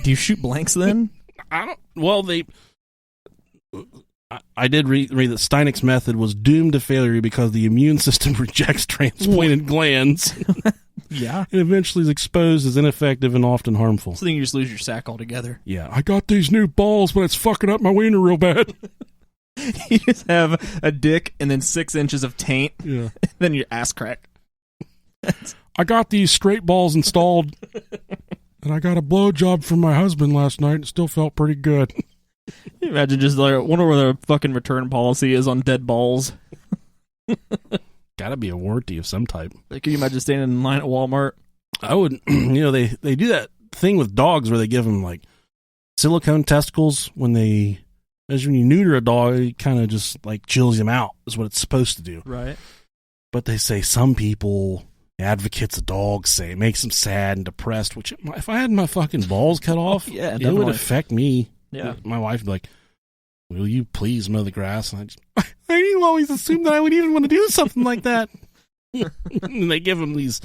Do you shoot blanks then? I don't. Well, I did read that Steineck's method was doomed to failure because the immune system rejects transplanted glands. Yeah. And eventually is exposed as ineffective and often harmful. So then you just lose your sack altogether. Yeah. I got these new balls, but it's fucking up my wiener real bad. You just have a dick and then 6 inches of taint. Yeah. And then your ass crack. I got these straight balls installed, and I got a blowjob from my husband last night. It still felt pretty good. Can you imagine just like, I wonder where the fucking return policy is on dead balls. Gotta be a warranty of some type. Like, can you imagine standing in line at Walmart? I would, they do that thing with dogs where they give them like silicone testicles when you neuter a dog, it kind of just like chills him out, is what it's supposed to do. Right. But they say some people, advocates of dogs, say it makes them sad and depressed, which if I had my fucking balls cut off, yeah, it would affect me. Yeah. My wife would be like, will you please mow the grass? And I always assumed that I would even want to do something like that. And they give them these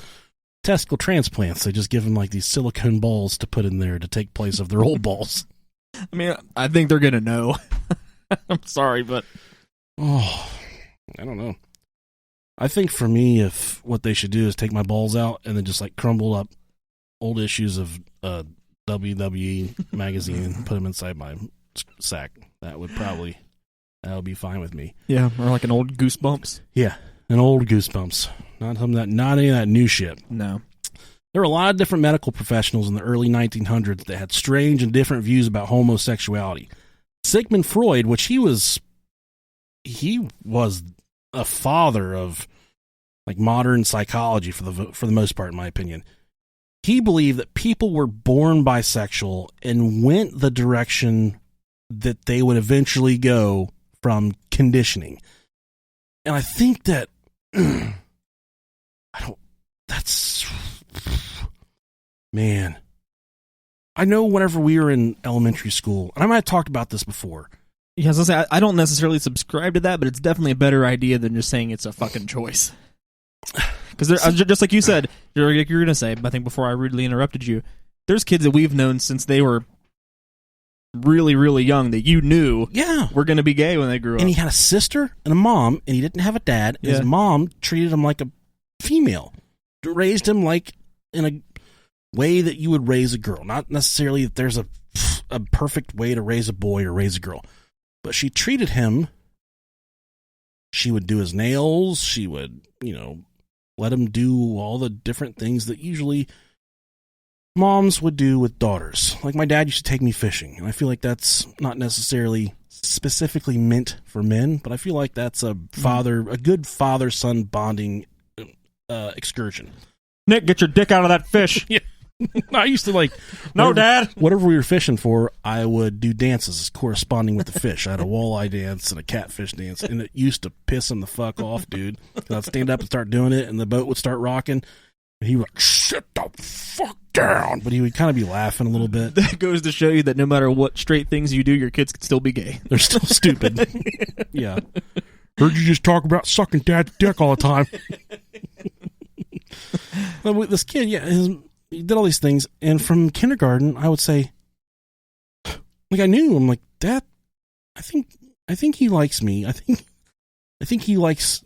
testicle transplants. They just give them like these silicone balls to put in there to take place of their old balls. I mean, I think they're gonna know. I'm sorry, but I don't know. I think for me, if what they should do is take my balls out and then just like crumble up old issues of WWE magazine and put them inside my sack, that would be fine with me. Yeah, or like an old Goosebumps. Yeah, an old Goosebumps. Not any of that new shit. No. There were a lot of different medical professionals in the early 1900s that had strange and different views about homosexuality. Sigmund Freud, which he was a father of like modern psychology for the most part, in my opinion. He believed that people were born bisexual and went the direction that they would eventually go from conditioning. And I think that man, I know whenever we were in elementary school, and I might have talked about this before. Yeah, I was gonna say, I don't necessarily subscribe to that, but it's definitely a better idea than just saying it's a fucking choice. Because just like you said, you're going to say, I think before I rudely interrupted you, there's kids that we've known since they were really, really young that you knew were going to be gay when they grew up. And he had a sister and a mom, and he didn't have a dad. And his mom treated him like a female, raised him like in a way that you would raise a girl. Not necessarily that there's a perfect way to raise a boy or raise a girl, but she treated him. She would do his nails. She would, let him do all the different things that usually moms would do with daughters. Like my dad used to take me fishing, and I feel like that's not necessarily specifically meant for men, but I feel like that's a good father-son bonding excursion. Nick, get your dick out of that fish. Yeah. I used to no, Dad. Whatever we were fishing for, I would do dances corresponding with the fish. I had a walleye dance and a catfish dance, and it used to piss him the fuck off, dude. I'd stand up and start doing it, and the boat would start rocking, and he would sit the fuck down. But he would kind of be laughing a little bit. That goes to show you that no matter what straight things you do, your kids could still be gay. They're still stupid. Yeah. Heard you just talk about sucking Dad's dick all the time. Well, this kid, he did all these things, and from kindergarten, I would say, I knew, I'm like, Dad, I think he likes me. I think he likes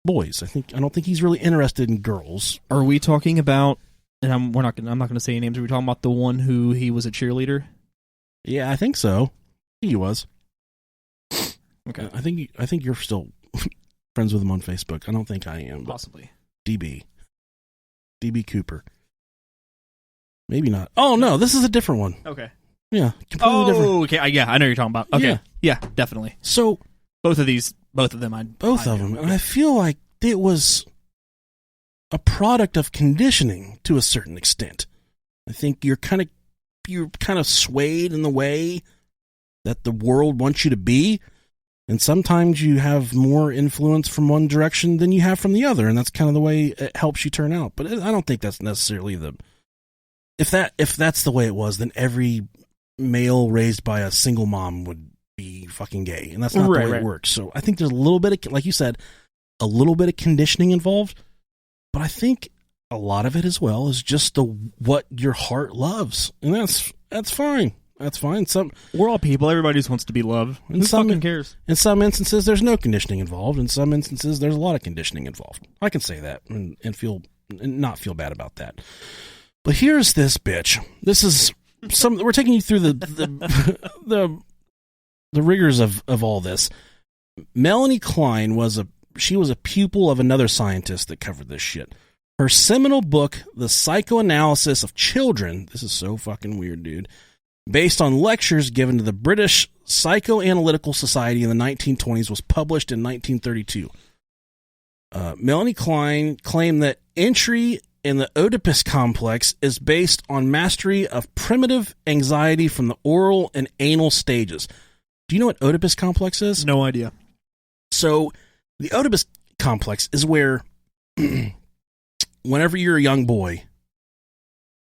boys. I don't think he's really interested in girls. Are we talking about? And I'm not going to say any names. Are we talking about the one who he was a cheerleader? Yeah, I think so. He was. Okay. I think you're still friends with him on Facebook. I don't think I am. Possibly. DB Cooper. Maybe not. Oh, no, this is a different one. Okay. Yeah, completely different. Okay. Yeah, I know what you're talking about. Okay. Yeah, definitely. So, both of them. And I feel like it was a product of conditioning to a certain extent. I think you're kind of swayed in the way that the world wants you to be. And sometimes you have more influence from one direction than you have from the other, and that's kind of the way it helps you turn out. But I don't think that's necessarily if that's the way it was, then every male raised by a single mom would be fucking gay, and that's not the way it works. So I think there's a little bit of, like you said, a little bit of conditioning involved, but I think a lot of it as well is just what your heart loves, and that's fine. That's fine. We're all people. Everybody just wants to be loved. Who fucking cares? In some instances, there's no conditioning involved. In some instances, there's a lot of conditioning involved. I can say that and not feel bad about that. But here's this bitch. This is we're taking you through the rigors of all this. Melanie Klein was a pupil of another scientist that covered this shit. Her seminal book, The Psychoanalysis of Children. This is so fucking weird, dude. Based on lectures given to the British Psychoanalytical Society in the 1920s, was published in 1932. Melanie Klein claimed that entry in the Oedipus complex is based on mastery of primitive anxiety from the oral and anal stages. Do you know what Oedipus complex is? No idea. So the Oedipus complex is where whenever you're a young boy,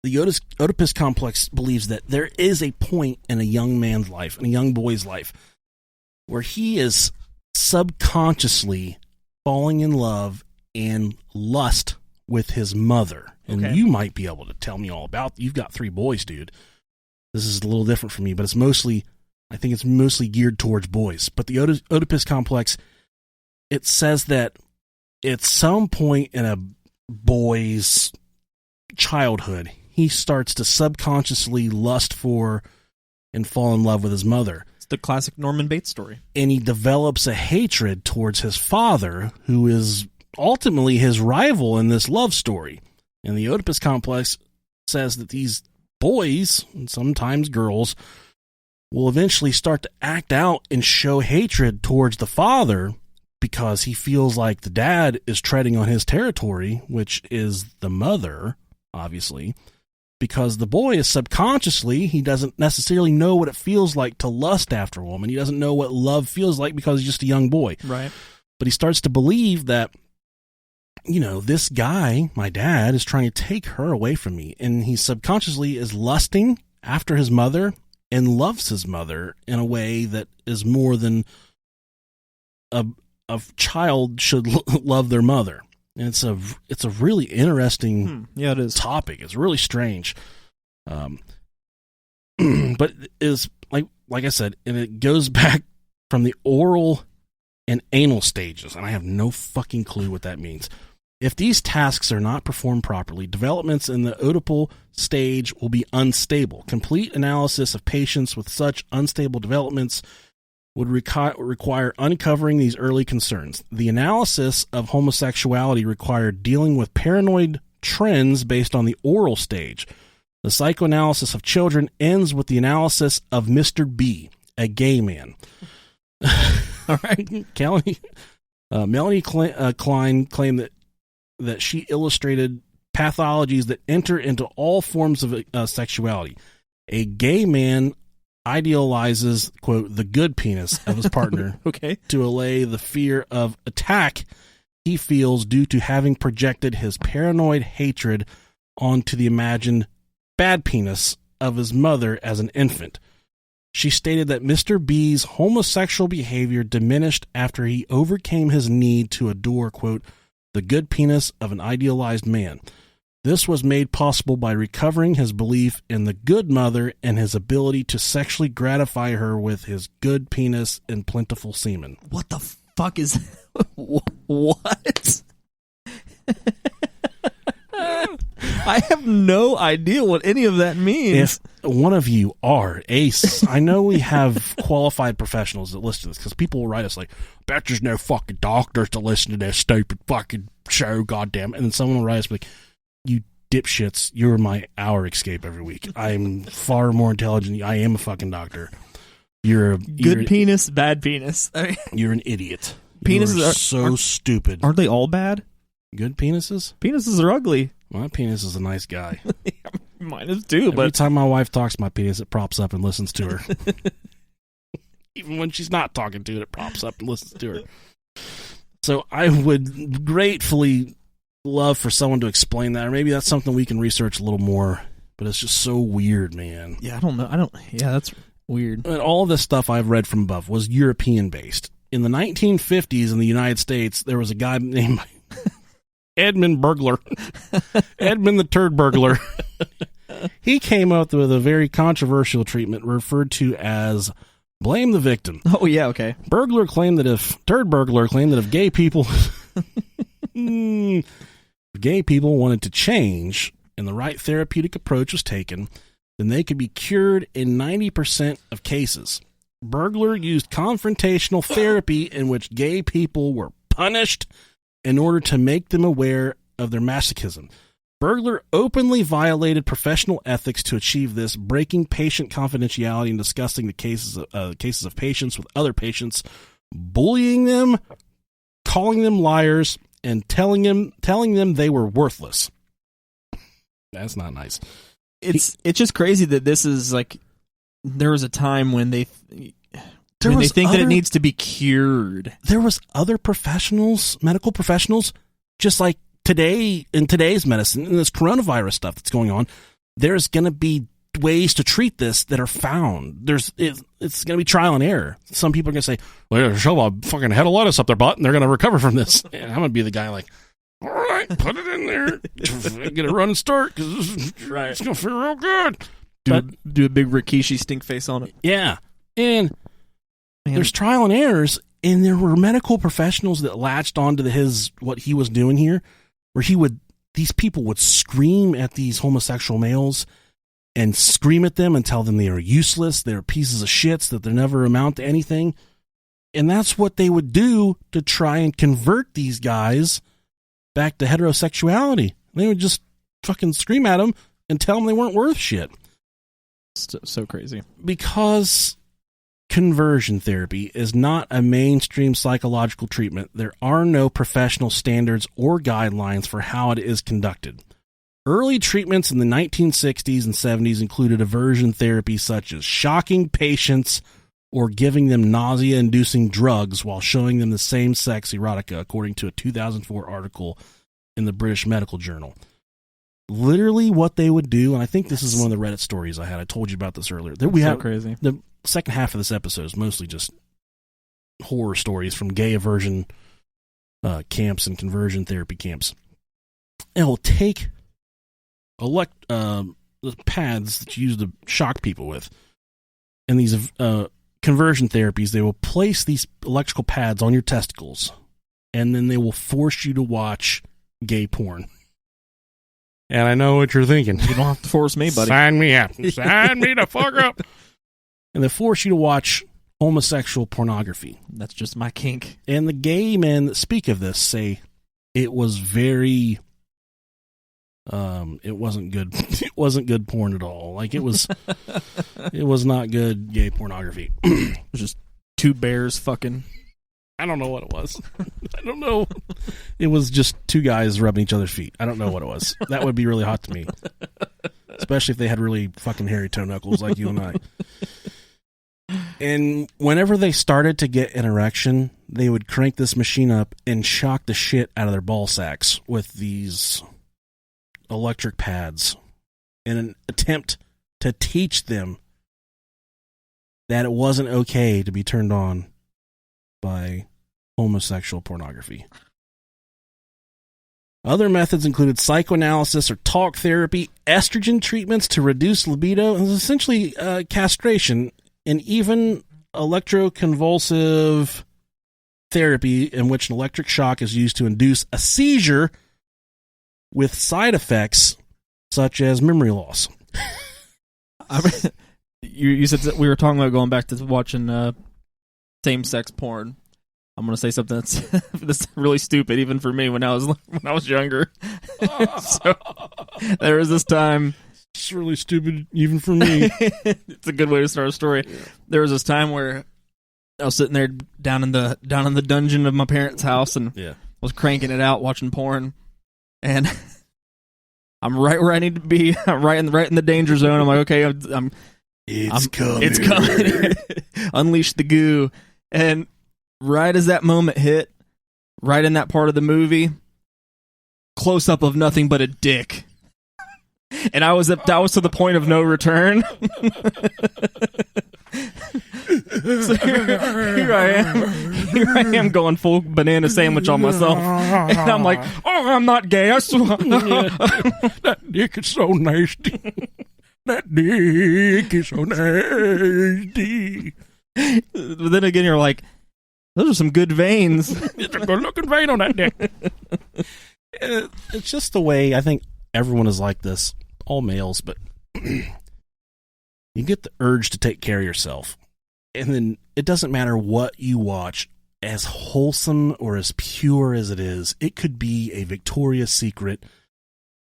the Oedipus complex believes that there is a point in a young man's life, in a young boy's life, where he is subconsciously falling in love and lust with his mother. And you might be able to tell me all about. You've got 3 boys, dude. this is a little different for me, but I think it's mostly geared towards boys. But the Oedipus complex, it says that at some point in a boy's childhood, he starts to subconsciously lust for and fall in love with his mother. It's the classic Norman Bates story. And he develops a hatred towards his father, who is ultimately his rival in this love story. And the Oedipus complex says that these boys, and sometimes girls, will eventually start to act out and show hatred towards the father because he feels like the dad is treading on his territory, which is the mother, obviously, because the boy is subconsciously, he doesn't necessarily know what it feels like to lust after a woman. He doesn't know what love feels like because he's just a young boy. Right. But he starts to believe that, this guy, my dad, is trying to take her away from me. And he subconsciously is lusting after his mother and loves his mother in a way that is more than a child should love their mother. And it's a really interesting it is. topic. It's really strange. But it is like I said, and it goes back from the oral and anal stages, and I have no fucking clue what that means. If these tasks are not performed properly, developments in the oedipal stage will be unstable. Complete analysis of patients with such unstable developments would require uncovering these early concerns. The analysis of homosexuality required dealing with paranoid trends based on the oral stage. The psychoanalysis of children ends with the analysis of Mr. B, a gay man. All right. Melanie Klein claimed that she illustrated pathologies that enter into all forms of sexuality. A gay man idealizes, quote, the good penis of his partner okay. to allay the fear of attack he feels due to having projected his paranoid hatred onto the imagined bad penis of his mother as an infant. She stated that Mr. B's homosexual behavior diminished after he overcame his need to adore, quote, the good penis of an idealized man. This was made possible by recovering his belief in the good mother and his ability to sexually gratify her with his good penis and plentiful semen. What the fuck is... What? I have no idea what any of that means. If one of you are ace, I know we have qualified professionals that listen to this, because people will write us like, bet there's no fucking doctors to listen to this stupid fucking show, goddamn. And then someone will write us like, you dipshits, you're my hour escape every week. I'm far more intelligent. I am a fucking doctor. You're good penis, bad penis. You're an idiot. Penises are so stupid. Aren't they all bad? Good penises? Penises are ugly. My penis is a nice guy. Mine is too, Every time my wife talks to my penis, it props up and listens to her. Even when she's not talking to it, it props up and listens to her. So I would gratefully love for someone to explain that, or maybe that's something we can research a little more, but it's just so weird, man. Yeah, I don't know. That's weird. And all of this stuff I've read from above was European-based. In the 1950s in the United States, there was a guy named Edmund Burglar. Edmund the Turd Burglar. He came up with a very controversial treatment referred to as blame the victim. Oh, yeah, okay. Turd Burglar claimed that if gay people wanted to change and the right therapeutic approach was taken, then they could be cured in 90% of cases. Burglar used confrontational therapy in which gay people were punished in order to make them aware of their masochism. Burglar openly violated professional ethics to achieve this, breaking patient confidentiality and discussing the cases of patients with other patients, bullying them, calling them liars, and telling them they were worthless. That's not nice. It's just crazy that this is like, there was a time when they think that it needs to be cured. There was other professionals, medical professionals, just like today in today's medicine and this coronavirus stuff that's going on. There's going to be ways to treat this that are found. It's going to be trial and error. Some people are going to say, well, shove a fucking head of lettuce up their butt and they're going to recover from this. And I'm going to be the guy like, all right, put it in there. Get a running start because it's going to feel real good. Do a big Rikishi stink face on it. Yeah. And there's trial and errors, and there were medical professionals that latched onto what he was doing here, where these people would scream at these homosexual males and scream at them and tell them they are useless, they're pieces of shits, that they never amount to anything. And that's what they would do to try and convert these guys back to heterosexuality. They would just fucking scream at them and tell them they weren't worth shit. So crazy. Because conversion therapy is not a mainstream psychological treatment, there are no professional standards or guidelines for how it is conducted. Early treatments in the 1960s and 70s included aversion therapy such as shocking patients or giving them nausea-inducing drugs while showing them the same-sex erotica, according to a 2004 article in the British Medical Journal. Literally what they would do, and I think this is one of the Reddit stories I had. I told you about this earlier. Crazy. The second half of this episode is mostly just horror stories from gay aversion camps and conversion therapy camps. And it'll take the pads that you use to shock people with, and these conversion therapies, they will place these electrical pads on your testicles, and then they will force you to watch gay porn. And I know what you're thinking. You don't have to force me, buddy. Sign me up. Sign me the fuck up. And they force you to watch homosexual pornography. That's just my kink. And the gay men that speak of this say it was very... it wasn't good. It wasn't good porn at all. Like it was not good gay pornography. It was just two bears fucking. I don't know what it was. I don't know. It was just two guys rubbing each other's feet. I don't know what it was. That would be really hot to me. Especially if they had really fucking hairy toe knuckles like you and I. And whenever they started to get an erection, they would crank this machine up and shock the shit out of their ball sacks with these electric pads in an attempt to teach them that it wasn't okay to be turned on by homosexual pornography. Other methods included psychoanalysis or talk therapy, estrogen treatments to reduce libido, and essentially castration, and even electroconvulsive therapy in which an electric shock is used to induce a seizure with side effects such as memory loss. You said that we were talking about going back to watching same-sex porn. I'm going to say something that's really stupid, even for me when I was younger. So there was this time. It's really stupid, even for me. It's a good way to start a story. Yeah. There was this time where I was sitting there down in the dungeon of my parents' house and was cranking it out, watching porn. And I'm right where I need to be. I'm right in the danger zone. I'm like, okay, it's coming. It's coming. Unleash the goo. And right as that moment hit, right in that part of the movie, close up of nothing but a dick. And that was to the point of no return. So here I am going full banana sandwich on myself, and I'm like, oh, I'm not gay, I swear. That dick is so nasty. That dick is so nasty. But then again, you're like, those are some good veins. It's a good looking vein on that dick. It's just the way I think everyone is like this, all males, but you get the urge to take care of yourself. And then it doesn't matter what you watch, as wholesome or as pure as it is, it could be a Victoria's Secret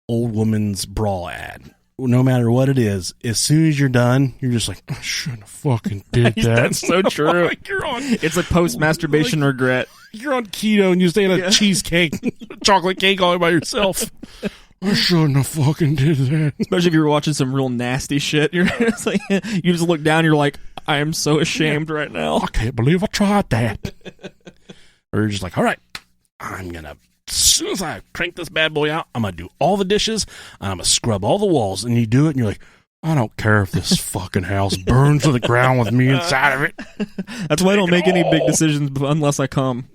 old woman's bra ad. No matter what it is, as soon as you're done, you're just like, I shouldn't have fucking did that. That's so true. Like it's like post-masturbation regret. You're on keto and you stay on a cheesecake, chocolate cake all by yourself. I shouldn't have fucking did that. Especially if you were watching some real nasty shit. You're just like, you just look down, you're like, I am so ashamed right now. I can't believe I tried that. Or you're just like, all right, as soon as I crank this bad boy out, I'm going to do all the dishes, and I'm going to scrub all the walls. And you do it, and you're like, I don't care if this fucking house burns to the ground with me inside of it. That's why I don't make any big decisions unless I come.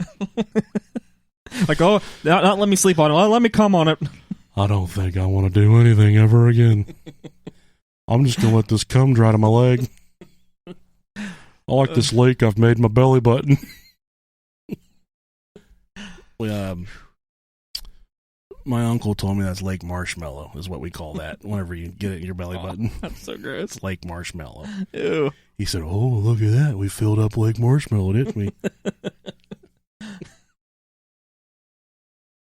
Like, oh, not let me sleep on it. Let me come on it. I don't think I want to do anything ever again. I'm just gonna let this cum dry to my leg. I like this lake I've made my belly button. My uncle told me that's Lake Marshmallow is what we call that whenever you get it in your belly button. That's so gross. It's Lake Marshmallow. Ew. He said, "Oh, look at that. We filled up Lake Marshmallow, didn't we?"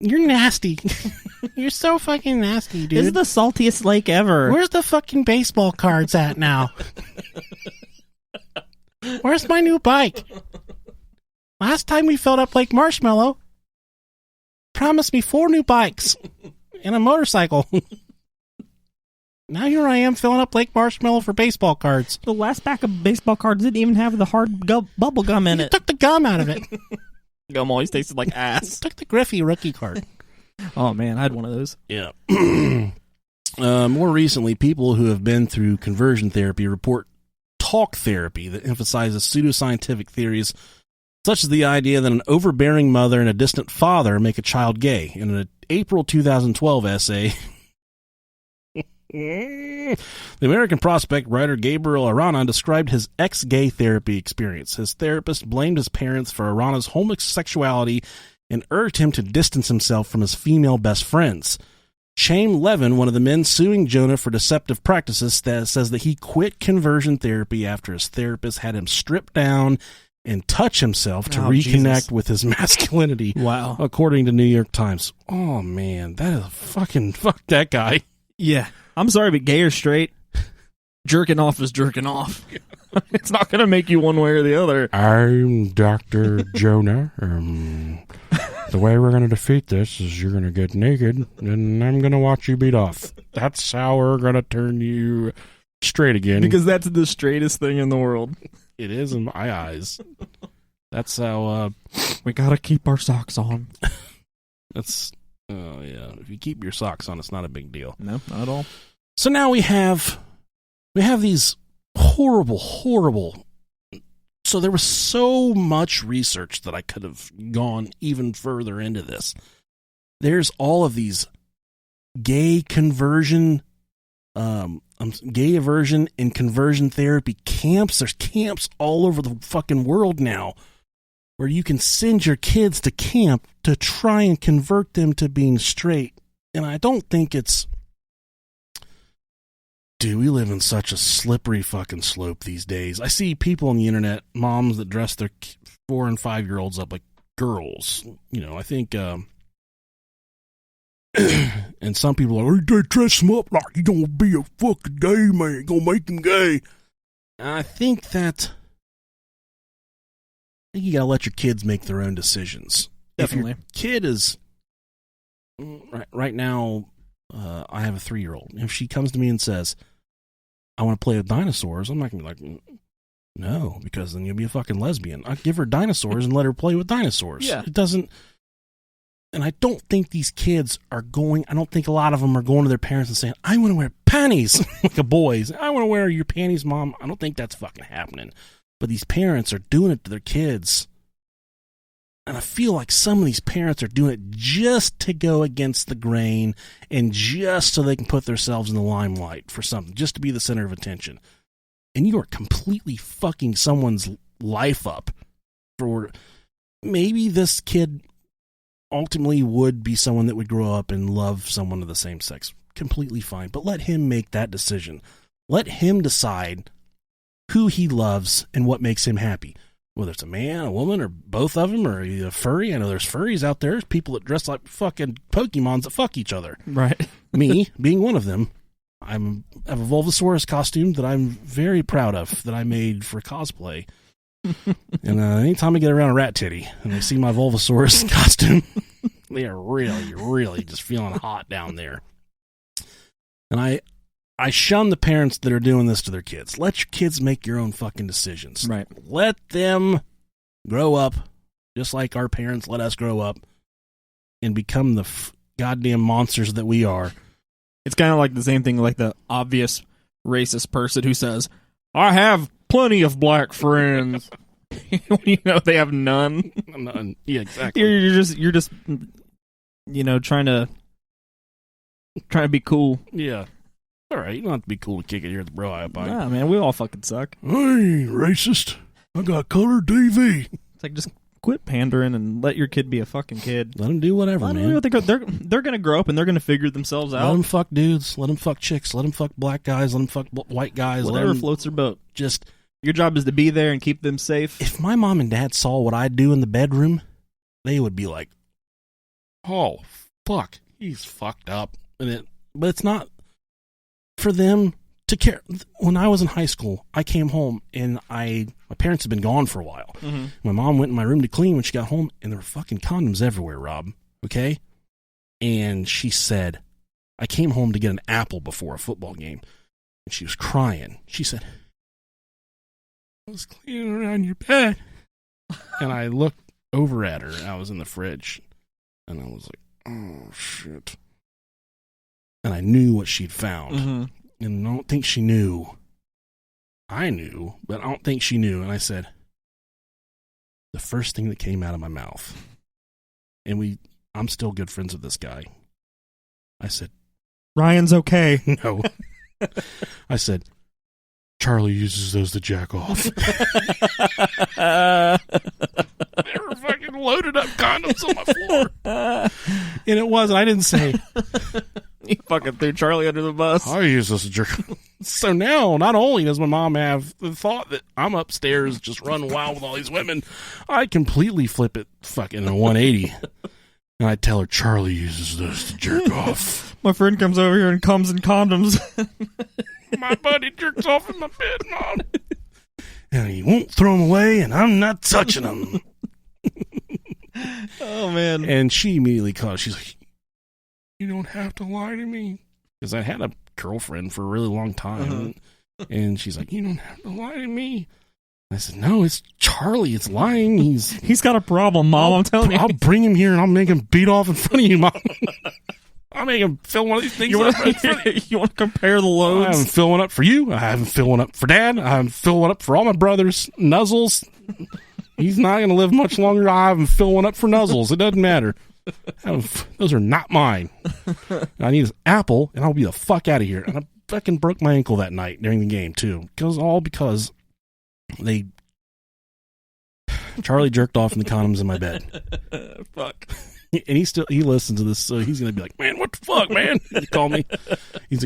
You're nasty. You're so fucking nasty, dude. This is the saltiest lake ever. Where's the fucking baseball cards at now? Where's my new bike? Last time we filled up Lake Marshmallow, promised me 4 new bikes and a motorcycle. Now here I am filling up Lake Marshmallow for baseball cards. The last pack of baseball cards didn't even have the hard bubble gum in You it. took the gum out of it. Gum always tasted like ass. Took the Griffey rookie card. Oh man, I had one of those. Yeah. More recently, people who have been through conversion therapy report talk therapy that emphasizes pseudoscientific theories such as the idea that an overbearing mother and a distant father make a child gay. In an April 2012 essay, the American prospect writer Gabriel Arana described his ex-gay therapy experience. His therapist blamed his parents for Arana's homosexuality and urged him to distance himself from his female best friends. Shane Levin, one of the men suing Jonah for deceptive practices, says that he quit conversion therapy after his therapist had him strip down and touch himself to reconnect with his masculinity. Wow. According to New York Times. Oh, man, that is fucking... Fuck that guy. Yeah. I'm sorry, but gay or straight, jerking off is jerking off. It's not going to make you one way or the other. I'm Dr. Jonah. The way we're going to defeat this is you're going to get naked, and I'm going to watch you beat off. That's how we're going to turn you straight again. Because that's the straightest thing in the world. It is in my eyes. That's how... we got to keep our socks on. That's... Oh, yeah. If you keep your socks on, it's not a big deal. No, not at all. So now we have these horrible... So there was so much research that I could have gone even further into this. There's all of these gay conversion, gay aversion and conversion therapy camps. There's camps all over the fucking world now where you can send your kids to camp to try and convert them to being straight. And I don't think it's... Dude, we live in such a slippery fucking slope these days. I see people on the internet, moms that dress their 4 and 5-year-olds up like girls. You know, I think, and some people are like, they dress them up like you gonna be a fucking gay man, gonna make them gay. And I think you gotta let your kids make their own decisions. Definitely. If your kid is, right now, I have a 3-year-old. If she comes to me and says, I want to play with dinosaurs, I'm not going to be like, no, because then you'll be a fucking lesbian. I give her dinosaurs and let her play with dinosaurs. Yeah. It doesn't, and I don't think these kids are going, I don't think a lot of them are going to their parents and saying, I want to wear panties like a boys. I want to wear your panties, Mom. I don't think that's fucking happening. But these parents are doing it to their kids. And I feel like some of these parents are doing it just to go against the grain and just so they can put themselves in the limelight for something, just to be the center of attention. And you are completely fucking someone's life up for maybe this kid ultimately would be someone that would grow up and love someone of the same sex. Completely fine. But let him make that decision. Let him decide who he loves and what makes him happy. Whether it's a man, a woman, or both of them, or a furry. I know there's furries out there. There's people that dress like fucking Pokemons that fuck each other. Right. Me, being one of them, I have a Vulvasaurus costume that I'm very proud of, that I made for cosplay. And anytime I get around a rat titty and they see my Vulvasaurus costume, they are really, really just feeling hot down there. And I shun the parents that are doing this to their kids. Let your kids make your own fucking decisions. Right. Let them grow up just like our parents let us grow up and become the goddamn monsters that we are. It's kind of like the same thing like the obvious racist person who says, I have plenty of black friends. You know, they have none. None. Yeah, exactly. You're just you know, trying to be cool. Yeah. All right, you don't have to be cool to kick it here at the Bro High Pie. Nah, man, we all fucking suck. I ain't racist. I got color TV. It's like, just quit pandering and let your kid be a fucking kid. Let them do whatever, man. They're going to grow up and they're going to figure themselves out. Let them fuck dudes. Let them fuck chicks. Let them fuck black guys. Let them fuck white guys. Whatever floats their boat. Just, your job is to be there and keep them safe. if my mom and dad saw what I do in the bedroom, they would be like, "Oh, fuck, he's fucked up." But it's not for them to care. When I was in high school, I came home and my parents had been gone for a while. Mm-hmm. My mom went in my room to clean when she got home, and there were fucking condoms everywhere, Rob. Okay? And she said, I came home to get an apple before a football game, and she was crying. She said, I was cleaning around your bed. And I looked over at her, and I was in the fridge, and I was like, oh, shit. And I knew what she'd found. Mm-hmm. And I don't think she knew. I knew, but I don't think she knew. And I said, the first thing that came out of my mouth, and I'm still good friends with this guy. I said, Ryan's okay. No. I said, Charlie uses those to jack off. They were fucking loaded up condoms on my floor. And it wasn't. I didn't say, You fucking threw Charlie under the bus. I use this to jerk. So now, not only does my mom have the thought that I'm upstairs just running wild with all these women, I completely flip it fucking a 180. And I tell her, Charlie uses those to jerk off. My friend comes over here and comes in condoms. My buddy jerks off in my bed, Mom. And he won't throw them away, and I'm not touching them. Oh, man. And she immediately called. She's like, you don't have to lie to me. Because I had a girlfriend for a really long time. Uh-huh. And she's like, you don't have to lie to me. And I said, no, it's Charlie. It's lying. He's got a problem, Mom. I'm telling you. I'll bring him here, and I'll make him beat off in front of you, Mom. I'll make him fill one of these things You want to compare the loads? I haven't filled one up for you. I haven't filled one up for Dad. I haven't filled one up for all my brothers. Nuzzles. He's not going to live much longer. I haven't filled one up for Nuzzles. It doesn't matter. Those are not mine. I need this apple, and I'll be the fuck out of here. And I fucking broke my ankle that night during the game, too. Because Charlie jerked off in the condoms in my bed. Fuck. And he listens to this, so he's gonna be like, man, what the fuck, man? He's gonna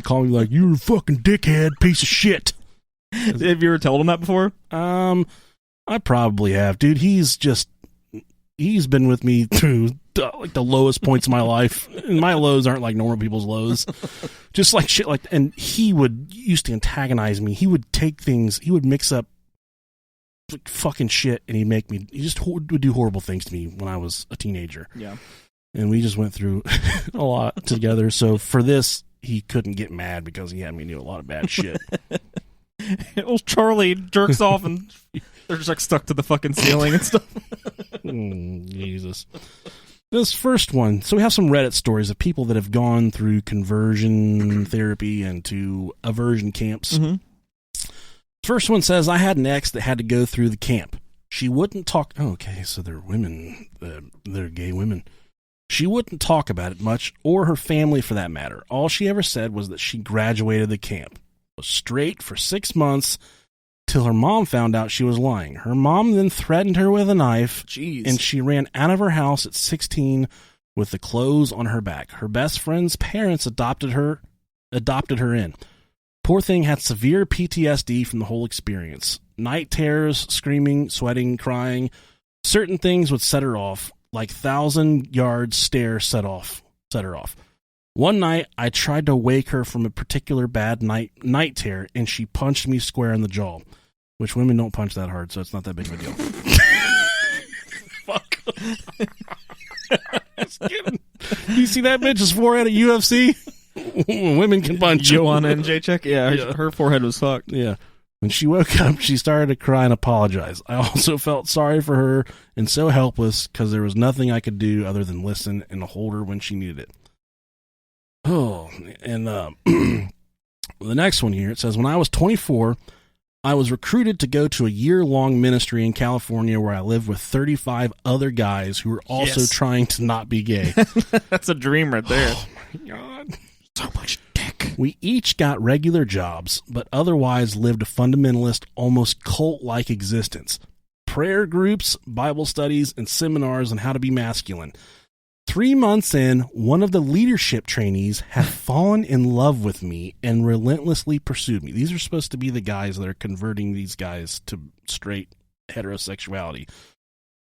call me like, you're a fucking dickhead, piece of shit. Have you ever told him that before? I probably have, dude. He's been with me through like the lowest points of my life, and my lows aren't like normal people's lows. Just like shit, like, and he used to antagonize me. He would take things, he would mix up like fucking shit, and he just would do horrible things to me when I was a teenager. Yeah. And we just went through a lot together. So for this, he couldn't get mad because he had me do a lot of bad shit. Well, Charlie jerks off and they're just like stuck to the fucking ceiling and stuff. Jesus. This first one. So we have some Reddit stories of people that have gone through conversion therapy and to aversion camps. Mm-hmm. First one says, I had an ex that had to go through the camp. She wouldn't talk. Oh, okay, so they're women. They're gay women. She wouldn't talk about it much, or her family for that matter. All she ever said was that she graduated the camp. Was straight for 6 months till her mom found out she was lying. Her mom then threatened her with a knife. Jeez. And she ran out of her house at 16 with the clothes on her back. Her best friend's parents adopted her in. Poor thing had severe PTSD from the whole experience. Night terrors, screaming, sweating, crying. Certain things would set her off, like 1,000-yard stare set her off. One night, I tried to wake her from a particular bad night terror, and she punched me square in the jaw. Which women don't punch that hard, so it's not that big of a deal. Fuck. Just kidding. You see that bitch's forehead at UFC? Women can punch. Joanna and Jacek? Yeah, her forehead was fucked. Yeah. When she woke up, she started to cry and apologize. I also felt sorry for her and so helpless because there was nothing I could do other than listen and hold her when she needed it. Oh, and the next one here, it says, when I was 24, I was recruited to go to a year-long ministry in California where I lived with 35 other guys who were also trying to not be gay. That's a dream right there. Oh, my God. So much dick. We each got regular jobs, but otherwise lived a fundamentalist, almost cult-like existence. Prayer groups, Bible studies, and seminars on how to be masculine. 3 months in, one of the leadership trainees had fallen in love with me and relentlessly pursued me. These are supposed to be the guys that are converting these guys to straight heterosexuality.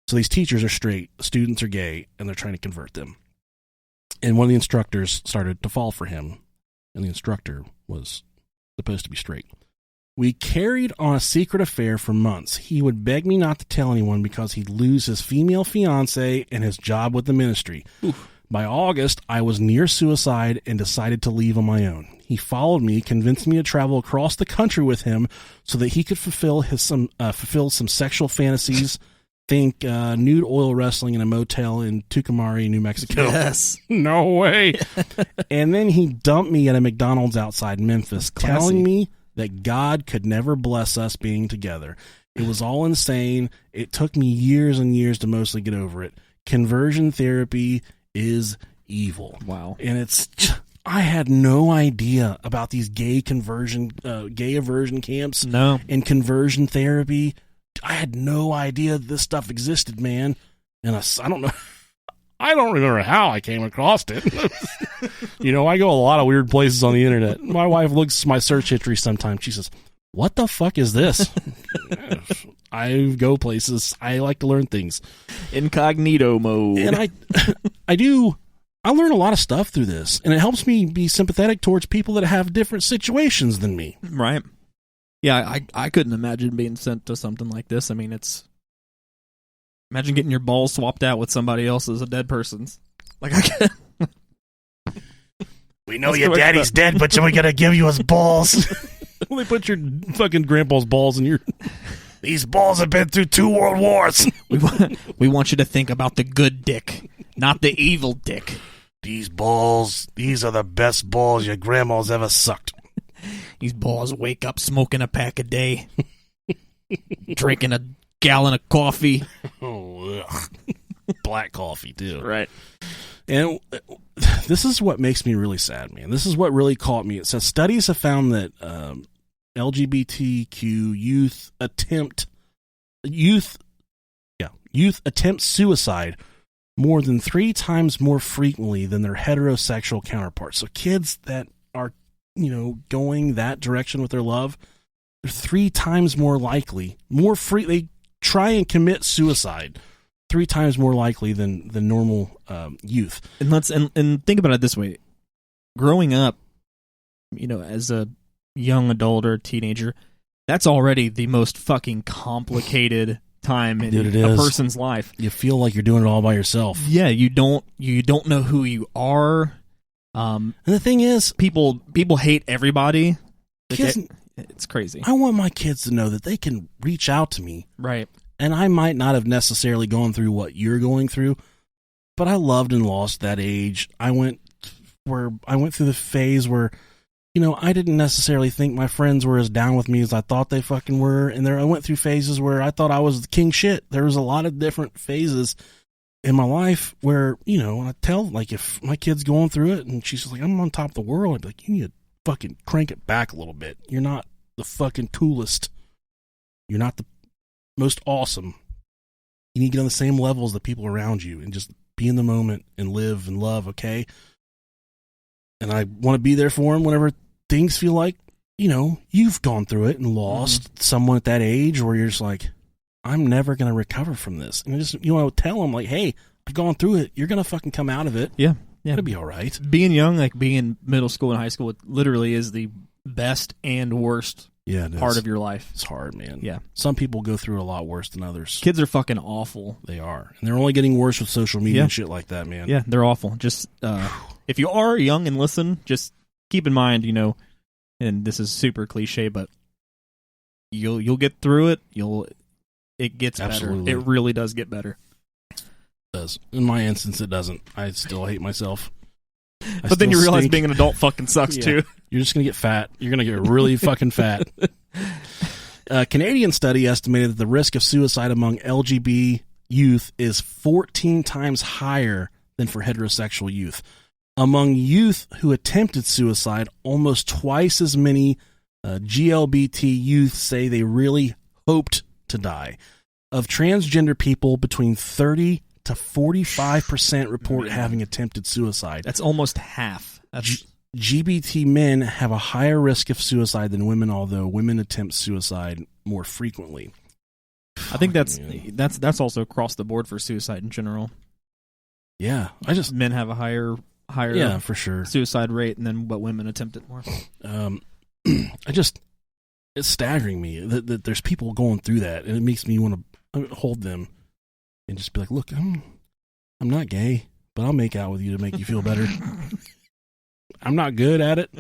So these teachers are straight, students are gay, and they're trying to convert them. And one of the instructors started to fall for him, and the instructor was supposed to be straight. We carried on a secret affair for months. He would beg me not to tell anyone because he'd lose his female fiancée and his job with the ministry. Oof. By August, I was near suicide and decided to leave on my own. He followed me, convinced me to travel across the country with him so that he could fulfill some sexual fantasies. Think nude oil wrestling in a motel in Tucumari, New Mexico. Yes. No way. And then he dumped me at a McDonald's outside Memphis, telling me that God could never bless us being together. It was all insane. It took me years and years to mostly get over it. Conversion therapy is evil. Wow. And I had no idea about these gay aversion camps. No. And conversion therapy. I had no idea this stuff existed, man. And I don't know. I don't remember how I came across it. I go a lot of weird places on the internet. My wife looks at my search history sometimes. She says, "What the fuck is this?" I go places. I like to learn things. Incognito mode. And I learn a lot of stuff through this. And it helps me be sympathetic towards people that have different situations than me. Right. Yeah, I couldn't imagine being sent to something like this. I mean, imagine getting your balls swapped out with somebody else's, a dead person's. Like, I can't. We know your daddy's dead, but we gotta give you his balls. They put your fucking grandpa's balls in your... These balls have been through 2 world wars. We want you to think about the good dick, not the evil dick. These are the best balls your grandma's ever sucked. These balls wake up smoking a pack a day, drinking a gallon of coffee. Oh, ugh. Black coffee, too. Right. And this is what makes me really sad, man. This is what really caught me. It says studies have found that LGBTQ youth attempt suicide more than 3 times more frequently than their heterosexual counterparts. So kids that are, going that direction with their love, they're 3 times more likely, they try and commit suicide 3 times more likely than the normal youth. And think about it this way: growing up, as a young adult or teenager, that's already the most fucking complicated time in a person's life. You feel like you're doing it all by yourself. Yeah, you don't know who you are. And the thing is, people hate everybody. It's crazy. I want my kids to know that they can reach out to me. Right. And I might not have necessarily gone through what you're going through, but I loved and lost that age. I went through the phase where, I didn't necessarily think my friends were as down with me as I thought they fucking were. And I went through phases where I thought I was the king shit. There was a lot of different phases in my life where, when I tell, like, if my kid's going through it and she's like, I'm on top of the world, I'd be like, you need to fucking crank it back a little bit. You're not the fucking coolest. You're not the most awesome. You need to get on the same level as the people around you and just be in the moment and live and love, okay? And I want to be there for them whenever things feel like, you've gone through it and lost someone at that age where you're just like, I'm never going to recover from this. And I just, tell them, like, hey, I've gone through it. You're going to fucking come out of it. Yeah. It'll be all right. Being young, like being in middle school and high school, it literally is the best and worst part of your life. It's hard, man. Yeah. Some people go through a lot worse than others. Kids are fucking awful. They are. And they're only getting worse with social media and shit like that, man. Yeah, they're awful. Just, if you are young and listen, just keep in mind, and this is super cliche, but you'll get through it. It gets Absolutely. better. It really does get better. It does. In my instance, it doesn't. I still hate myself. But then you realize being an adult fucking sucks too. You're just going to get fat. You're going to get really fucking fat. A Canadian study estimated that the risk of suicide among LGBT youth is 14 times higher than for heterosexual youth. Among youth who attempted suicide, almost twice as many GLBT youth say they really hoped to die. Of transgender people, between 30 to 45% report having attempted suicide. That's almost half. GBT men have a higher risk of suicide than women, although women attempt suicide more frequently. I think that's also across the board for suicide in general. Yeah, men have a higher yeah, for sure, suicide rate, and then but women attempt it more. It's staggering me that there's people going through that, and it makes me want to hold them and just be like, look, I'm not gay, but I'll make out with you to make you feel better. I'm not good at it.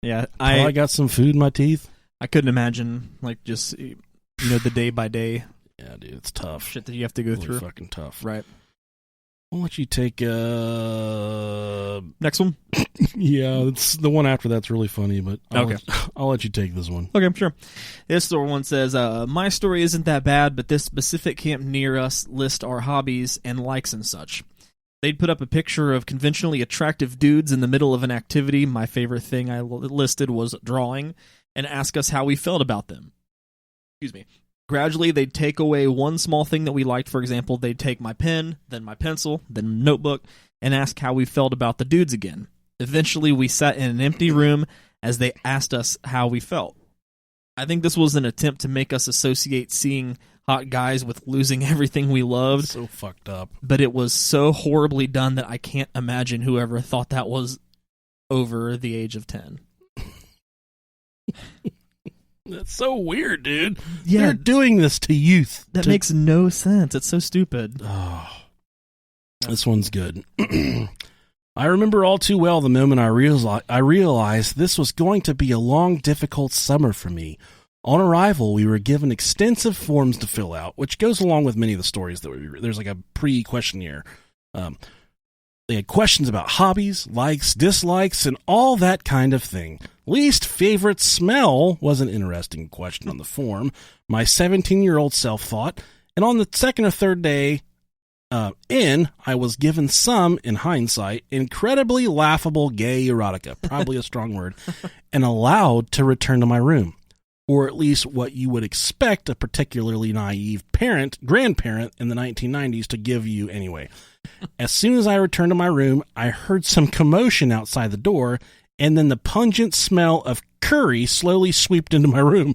Yeah, I got some food in my teeth. I couldn't imagine, like, just, the day by day. Yeah, dude, it's tough. Shit that you have to go through. Fucking tough. Right. I'll let you take next one. Yeah, it's the one after that's really funny, but I'll let you take this one. Okay, sure. This one says, my story isn't that bad, but this specific camp near us lists our hobbies and likes and such. They'd put up a picture of conventionally attractive dudes in the middle of an activity. My favorite thing I listed was drawing, and ask us how we felt about them. Excuse me. Gradually, they'd take away one small thing that we liked. For example, they'd take my pen, then my pencil, then notebook, and ask how we felt about the dudes again. Eventually, we sat in an empty room as they asked us how we felt. I think this was an attempt to make us associate seeing hot guys with losing everything we loved. So fucked up. But it was so horribly done that I can't imagine whoever thought that was over the age of 10. That's so weird, dude. Yeah, they're doing this to youth. That makes no sense. It's so stupid. Oh, this one's good. I remember all too well the moment I realized this was going to be a long, difficult summer for me. On arrival, we were given extensive forms to fill out, which goes along with many of the stories that there's like a pre-questionnaire. They had questions about hobbies, likes, dislikes, and all that kind of thing. Least favorite smell was an interesting question on the form, my 17-year-old self thought, and on the second or third day I was given some, in hindsight, incredibly laughable gay erotica, probably a strong word, and allowed to return to my room. Or at least what you would expect a particularly naive grandparent in the 1990s to give you anyway. As soon as I returned to my room, I heard some commotion outside the door, and then the pungent smell of curry slowly swept into my room.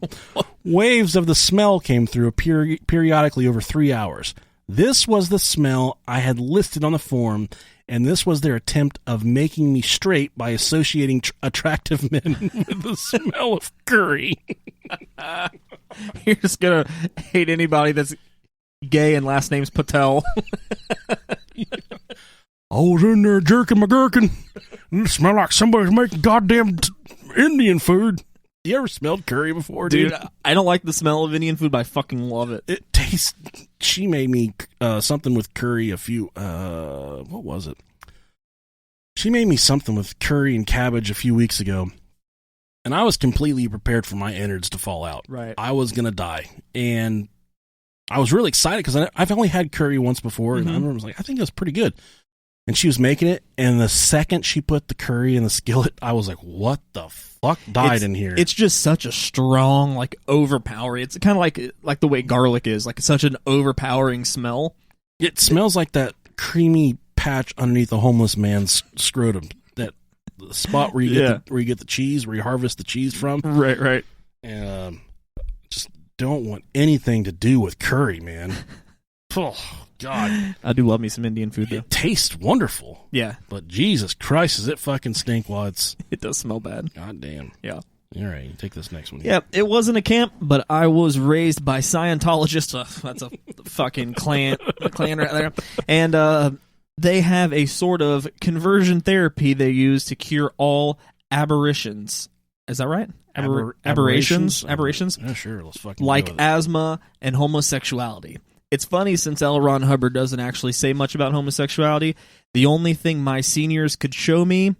Waves of the smell came through periodically over 3 hours. This was the smell I had listed on the form, and this was their attempt of making me straight by associating attractive men with the smell of curry. You're just going to hate anybody that's gay and last name's Patel. I was in there jerking my gherkin, and it smelled like somebody's making goddamn Indian food. You ever smelled curry before, dude? I don't like the smell of Indian food, but I fucking love it. It tastes... She made me something with curry what was it? She made me something with curry and cabbage a few weeks ago, and I was completely prepared for my innards to fall out. Right. I was going to die, and I was really excited because I've only had curry once before, and I remember I was like, I think it was pretty good. And she was making it, and the second she put the curry in the skillet, I was like, what the fuck died in here? It's just such a strong, like, overpowering. It's kind of like the way garlic is. Like, it's such an overpowering smell. It smells like that creamy patch underneath a homeless man's scrotum. That spot where you get the cheese, where you harvest the cheese from. Right. And just don't want anything to do with curry, man. Oh, God. I do love me some Indian food, though. It tastes wonderful. Yeah. But Jesus Christ, does it fucking stink while it's... It does smell bad. God damn. Yeah. All right, you take this next one. Yeah, it wasn't a camp, but I was raised by Scientologists. That's a fucking clan right there. And they have a sort of conversion therapy they use to cure all aberrations. Is that right? Aberrations? Yeah, sure. Let's fucking like asthma and homosexuality. It's funny, since L. Ron Hubbard doesn't actually say much about homosexuality, the only thing my seniors could show me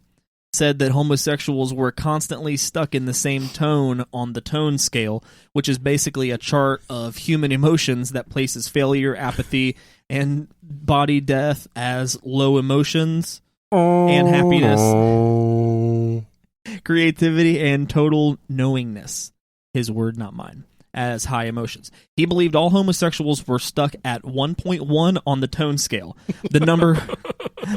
said that homosexuals were constantly stuck in the same tone on the tone scale, which is basically a chart of human emotions that places failure, apathy, and body death as low emotions. and happiness, creativity, and total knowingness. His word, not mine. As high emotions. He believed all homosexuals were stuck at 1.1 on the tone scale. The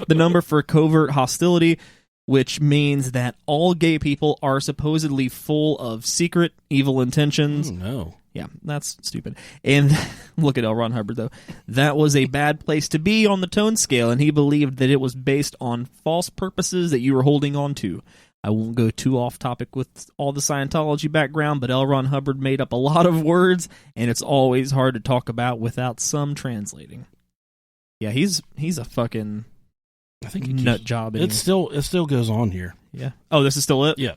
number for covert hostility, which means that all gay people are supposedly full of secret evil intentions. Oh, no. Yeah, that's stupid. And look at L. Ron Hubbard, though. That was a bad place to be on the tone scale, and he believed that it was based on false purposes that you were holding on to. I won't go too off topic with all the Scientology background, but L. Ron Hubbard made up a lot of words, and it's always hard to talk about without some translating. Yeah, he's a fucking I think nut job. It still goes on here. Yeah. Oh, this is still it? Yeah.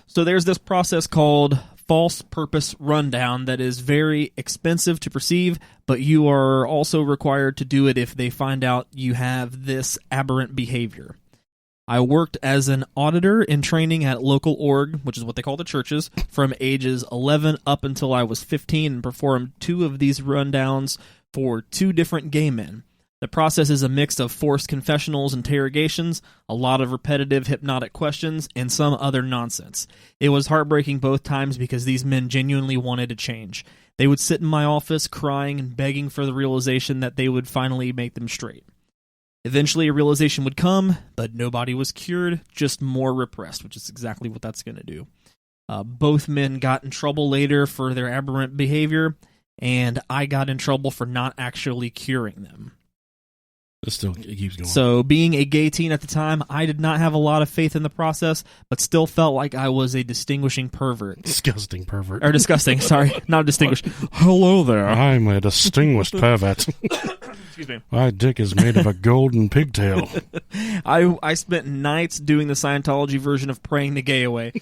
So there's this process called false purpose rundown that is very expensive to perceive, but you are also required to do it if they find out you have this aberrant behavior. I worked as an auditor in training at local org, which is what they call the churches, from ages 11 up until I was 15 and performed 2 of these rundowns for 2 different gay men. The process is a mix of forced confessionals, interrogations, a lot of repetitive hypnotic questions, and some other nonsense. It was heartbreaking both times because these men genuinely wanted to change. They would sit in my office crying and begging for the realization that they would finally make them straight. Eventually, a realization would come, but nobody was cured, just more repressed, which is exactly what that's going to do. Both men got in trouble later for their aberrant behavior, and I got in trouble for not actually curing them. It keeps going. So, being a gay teen at the time, I did not have a lot of faith in the process, but still felt like I was a distinguishing pervert. Disgusting pervert. Or disgusting, sorry, not distinguished. Hello there. I'm a distinguished pervert. Excuse me. My dick is made of a golden pigtail. I spent nights doing the Scientology version of praying the gay away.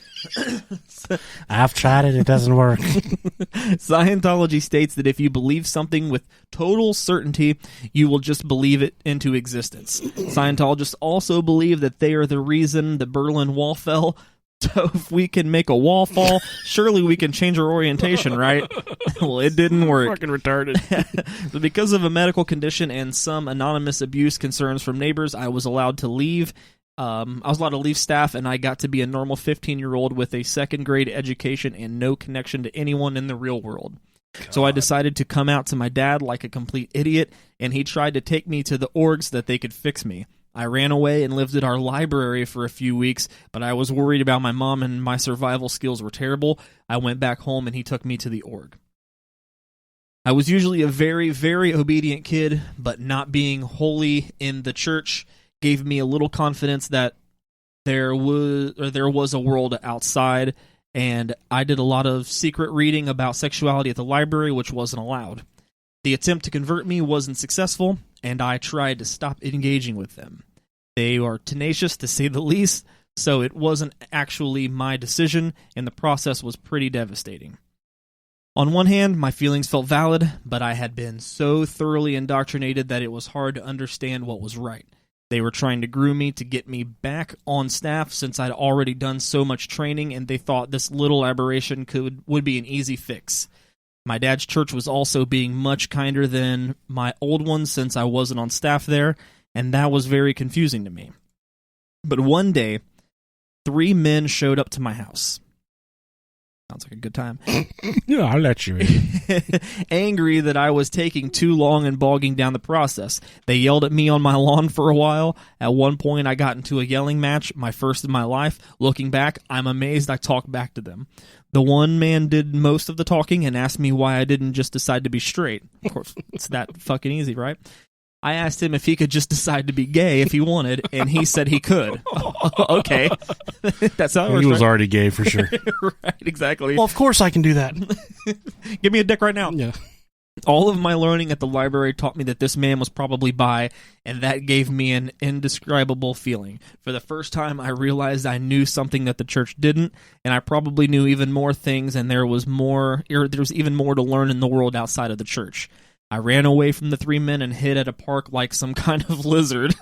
I've tried it doesn't work. Scientology states that if you believe something with total certainty, you will just believe it into existence. Scientologists also believe that they are the reason the Berlin Wall fell. So if we can make a wall fall, surely we can change our orientation, right? Well, it didn't work. Fucking retarded. So because of a medical condition and some anonymous abuse concerns from neighbors, I was allowed to leave. Staff, and I got to be a normal 15-year-old with a second-grade education and no connection to anyone in the real world. God. So I decided to come out to my dad like a complete idiot, and he tried to take me to the orgs that they could fix me. I ran away and lived at our library for a few weeks, but I was worried about my mom and my survival skills were terrible. I went back home and he took me to the org. I was usually a very, very obedient kid, but not being wholly in the church gave me a little confidence that there was a world outside, and I did a lot of secret reading about sexuality at the library, which wasn't allowed. The attempt to convert me wasn't successful, and I tried to stop engaging with them. They are tenacious, to say the least, so it wasn't actually my decision, and the process was pretty devastating. On one hand, my feelings felt valid, but I had been so thoroughly indoctrinated that it was hard to understand what was right. They were trying to groom me to get me back on staff since I'd already done so much training, and they thought this little aberration would be an easy fix. My dad's church was also being much kinder than my old one since I wasn't on staff there, and that was very confusing to me. But one day, 3 men showed up to my house. Sounds like a good time. Yeah, I'll let you in. Angry that I was taking too long and bogging down the process. They yelled at me on my lawn for a while. At one point, I got into a yelling match, my first in my life. Looking back, I'm amazed I talked back to them. The one man did most of the talking and asked me why I didn't just decide to be straight. Of course, it's that fucking easy, right? I asked him if he could just decide to be gay if he wanted, and he said he could. Okay. That's how it works, He was right? already gay for sure. Right, exactly. Well, of course I can do that. Give me a dick right now. Yeah. All of my learning at the library taught me that this man was probably bi, and that gave me an indescribable feeling. For the first time, I realized I knew something that the church didn't, and I probably knew even more things, and there was even more to learn in the world outside of the church. I ran away from the 3 men and hid at a park like some kind of lizard.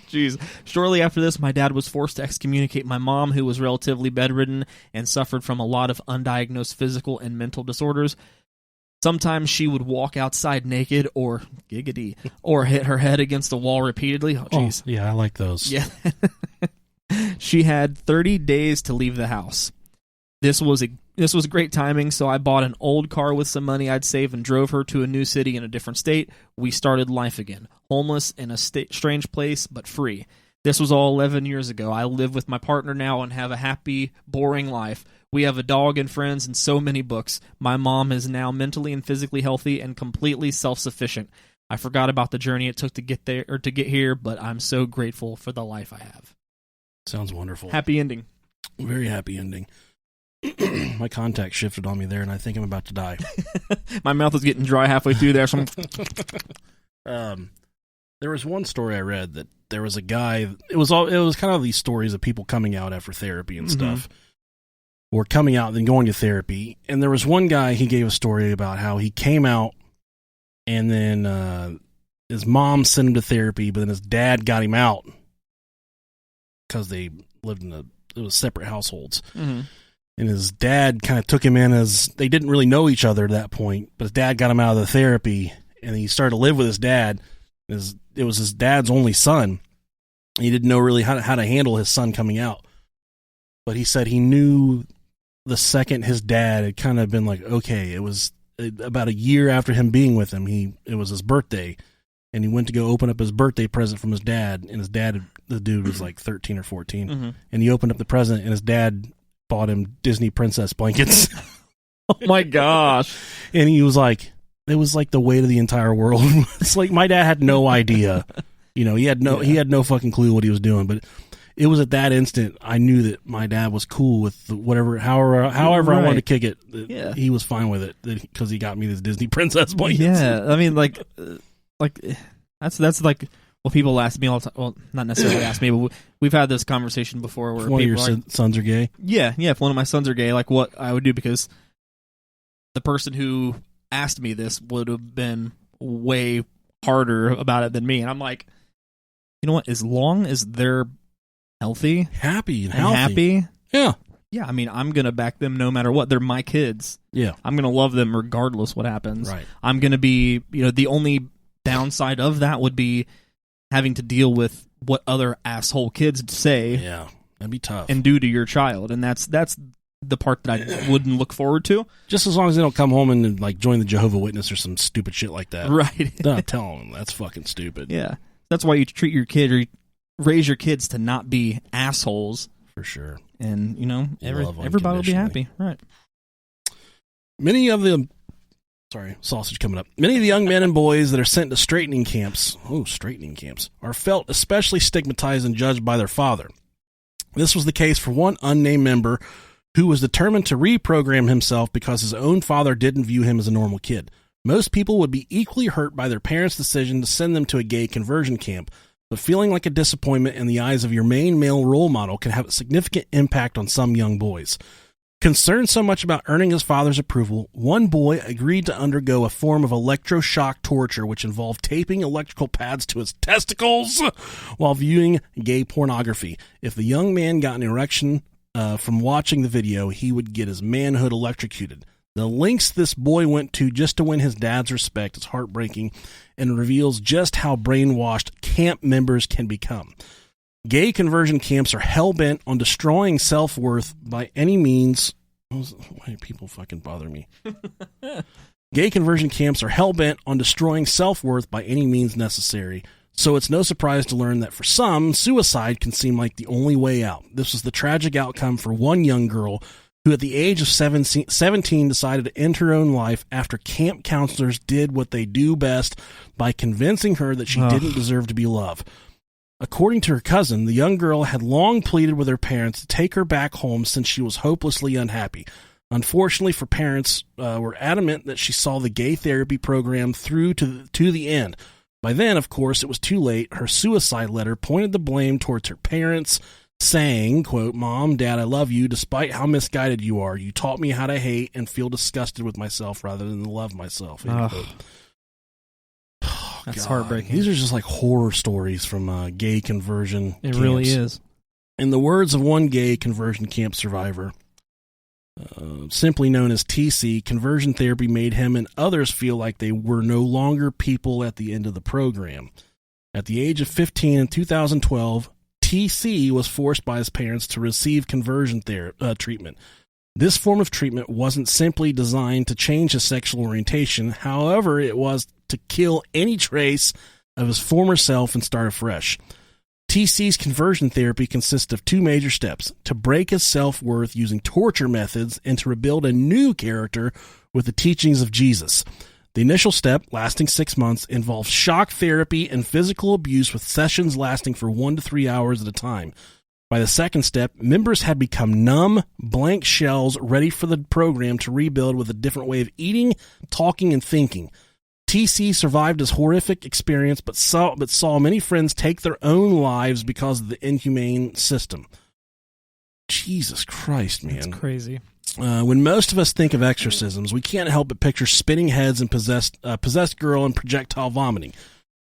Jeez. Shortly after this, my dad was forced to excommunicate my mom, who was relatively bedridden and suffered from a lot of undiagnosed physical and mental disorders. Sometimes she would walk outside naked or giggity or hit her head against the wall repeatedly. Oh, jeez. Oh, yeah, I like those. Yeah. She had 30 days to leave the house. This was great timing, so I bought an old car with some money I'd saved and drove her to a new city in a different state. We started life again. Homeless in a strange place, but free. This was all 11 years ago. I live with my partner now and have a happy, boring life. We have a dog and friends and so many books. My mom is now mentally and physically healthy and completely self-sufficient. I forgot about the journey it took to get there or to get here, but I'm so grateful for the life I have. Sounds wonderful. Happy ending. Very happy ending. My contact shifted on me there, and I think I'm about to die. My mouth is getting dry halfway through there. So there was one story I read that there was a guy. It was kind of these stories of people coming out after therapy and stuff, or coming out and then going to therapy. And there was one guy, he gave a story about how he came out, and then his mom sent him to therapy, but then his dad got him out because they lived in it was separate households. Mm-hmm. And his dad kind of took him in as they didn't really know each other at that point, but his dad got him out of the therapy, and he started to live with his dad. It was his dad's only son. He didn't know really how to handle his son coming out. But he said he knew the second his dad had kind of been like, okay, it was about a year after him being with him. It was his birthday, and he went to go open up his birthday present from his dad, and his dad, the dude was like 13 or 14, and he opened up the present, and his dad bought him Disney princess blankets. Oh my gosh. And he was like, it was like the weight of the entire world. It's like my dad had no idea. You know, he had no fucking clue what he was doing, but it was at that instant I knew that my dad was cool with however I wanted to kick it. He was fine with it because he got me this Disney princess blankets. Yeah, I mean, like that's like what people ask me all the time. Well, not necessarily ask me, but we've had this conversation before where one of your sons are gay. Yeah. If one of my sons are gay, like what I would do, because the person who asked me this would have been way harder about it than me, and I'm like, you know what? As long as they're healthy, happy, yeah. I mean, I'm gonna back them no matter what. They're my kids. Yeah, I'm gonna love them regardless what happens. Right. I'm gonna be, the only downside of that would be having to deal with what other asshole kids say. Yeah, that'd be tough. And do to your child, and that's the part that I wouldn't look forward to. Just as long as they don't come home and like join the Jehovah's Witness or some stupid shit like that. Right. Don't tell them. That's fucking stupid. Yeah. That's why you treat your kid or raise your kids to not be assholes. For sure. And, everybody will be happy. Right. Many of the young men and boys that are sent to straightening camps are felt especially stigmatized and judged by their father. This was the case for one unnamed member who was determined to reprogram himself because his own father didn't view him as a normal kid. Most people would be equally hurt by their parents' decision to send them to a gay conversion camp, but feeling like a disappointment in the eyes of your main male role model can have a significant impact on some young boys. Concerned so much about earning his father's approval, one boy agreed to undergo a form of electroshock torture which involved taping electrical pads to his testicles while viewing gay pornography. If the young man got an erection from watching the video, he would get his manhood electrocuted. The lengths this boy went to just to win his dad's respect is heartbreaking and reveals just how brainwashed camp members can become. Gay conversion camps are hell-bent on destroying self-worth by any means. Why do people fucking bother me? Gay conversion camps are hell-bent on destroying self-worth by any means necessary, so it's no surprise to learn that for some, suicide can seem like the only way out. This was the tragic outcome for one young girl who at the age of 17 decided to end her own life after camp counselors did what they do best by convincing her that she didn't deserve to be loved. According to her cousin, the young girl had long pleaded with her parents to take her back home since she was hopelessly unhappy. Unfortunately for parents, were adamant that she saw the gay therapy program through to the end. By then, of course, it was too late. Her suicide letter pointed the blame towards her parents, saying, quote, "Mom, Dad, I love you despite how misguided you are. You taught me how to hate and feel disgusted with myself rather than love myself." That's heartbreaking. These are just like horror stories from gay conversion camps. It really is. In the words of one gay conversion camp survivor, simply known as TC, conversion therapy made him and others feel like they were no longer people at the end of the program. At the age of 15 in 2012, TC was forced by his parents to receive conversion treatment. This form of treatment wasn't simply designed to change his sexual orientation. However, it was to kill any trace of his former self and start afresh. TC's conversion therapy consists of two major steps: to break his self-worth using torture methods and to rebuild a new character with the teachings of Jesus. The initial step, lasting 6 months, involves shock therapy and physical abuse with sessions lasting for 1 to 3 hours at a time. By the second step, members had become numb, blank shells ready for the program to rebuild with a different way of eating, talking, and thinking. TC survived his horrific experience but saw many friends take their own lives because of the inhumane system. Jesus Christ, man. That's crazy. When most of us think of exorcisms, we can't help but picture spinning heads and possessed girl and projectile vomiting.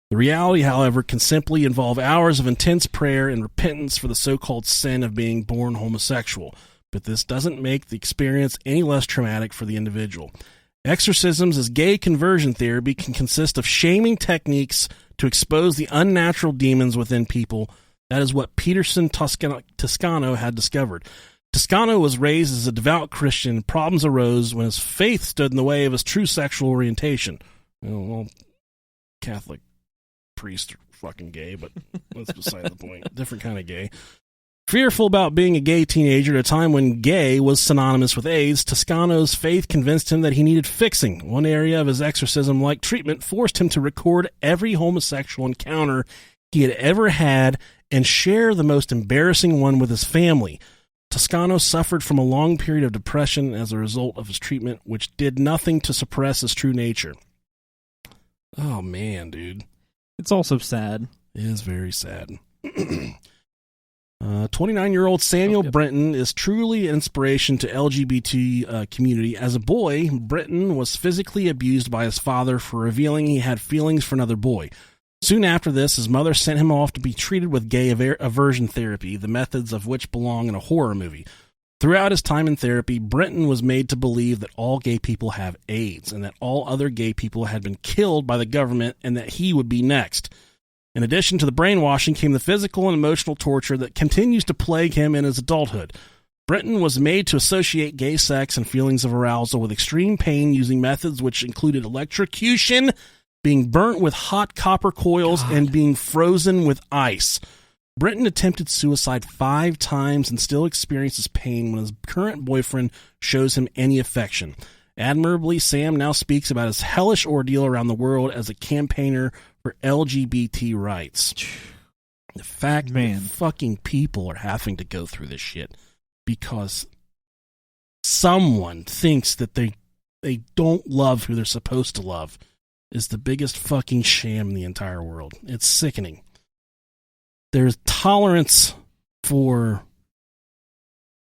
The reality, however, can simply involve hours of intense prayer and repentance for the so-called sin of being born homosexual. But this doesn't make the experience any less traumatic for the individual. Exorcisms as gay conversion therapy can consist of shaming techniques to expose the unnatural demons within people. That is what Peterson Toscano had discovered. Toscano was raised as a devout Christian. Problems arose when his faith stood in the way of his true sexual orientation. Well, Catholic priests are fucking gay, but that's beside the point. Different kind of gay. Fearful about being a gay teenager at a time when gay was synonymous with AIDS, Toscano's faith convinced him that he needed fixing. One area of his exorcism-like treatment forced him to record every homosexual encounter he had ever had and share the most embarrassing one with his family. Toscano suffered from a long period of depression as a result of his treatment, which did nothing to suppress his true nature. Oh, man, dude. It's also sad. It is very sad. 29-year-old Samuel Brenton is truly an inspiration to LGBT community. As a boy, Brenton was physically abused by his father for revealing he had feelings for another boy. Soon after this, his mother sent him off to be treated with gay aversion therapy, the methods of which belong in a horror movie. Throughout his time in therapy, Brenton was made to believe that all gay people have AIDS and that all other gay people had been killed by the government and that he would be next. In addition to the brainwashing came the physical and emotional torture that continues to plague him in his adulthood. Brenton was made to associate gay sex and feelings of arousal with extreme pain using methods which included electrocution, being burnt with hot copper coils, and being frozen with ice. Brenton attempted suicide 5 times and still experiences pain when his current boyfriend shows him any affection. Admirably, Sam now speaks about his hellish ordeal around the world as a campaigner for LGBT rights. The fact that fucking people are having to go through this shit because someone thinks that they don't love who they're supposed to love is the biggest fucking sham in the entire world. It's sickening. There's tolerance for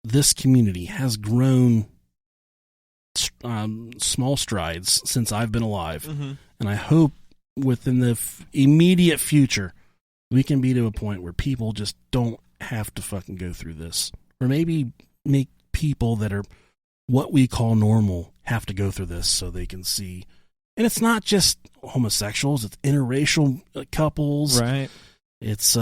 this community has grown small strides since I've been alive. Mm-hmm. And I hope within the immediate future, we can be to a point where people just don't have to fucking go through this. Or maybe make people that are what we call normal have to go through this so they can see. And it's not just homosexuals, it's interracial couples. Right. It's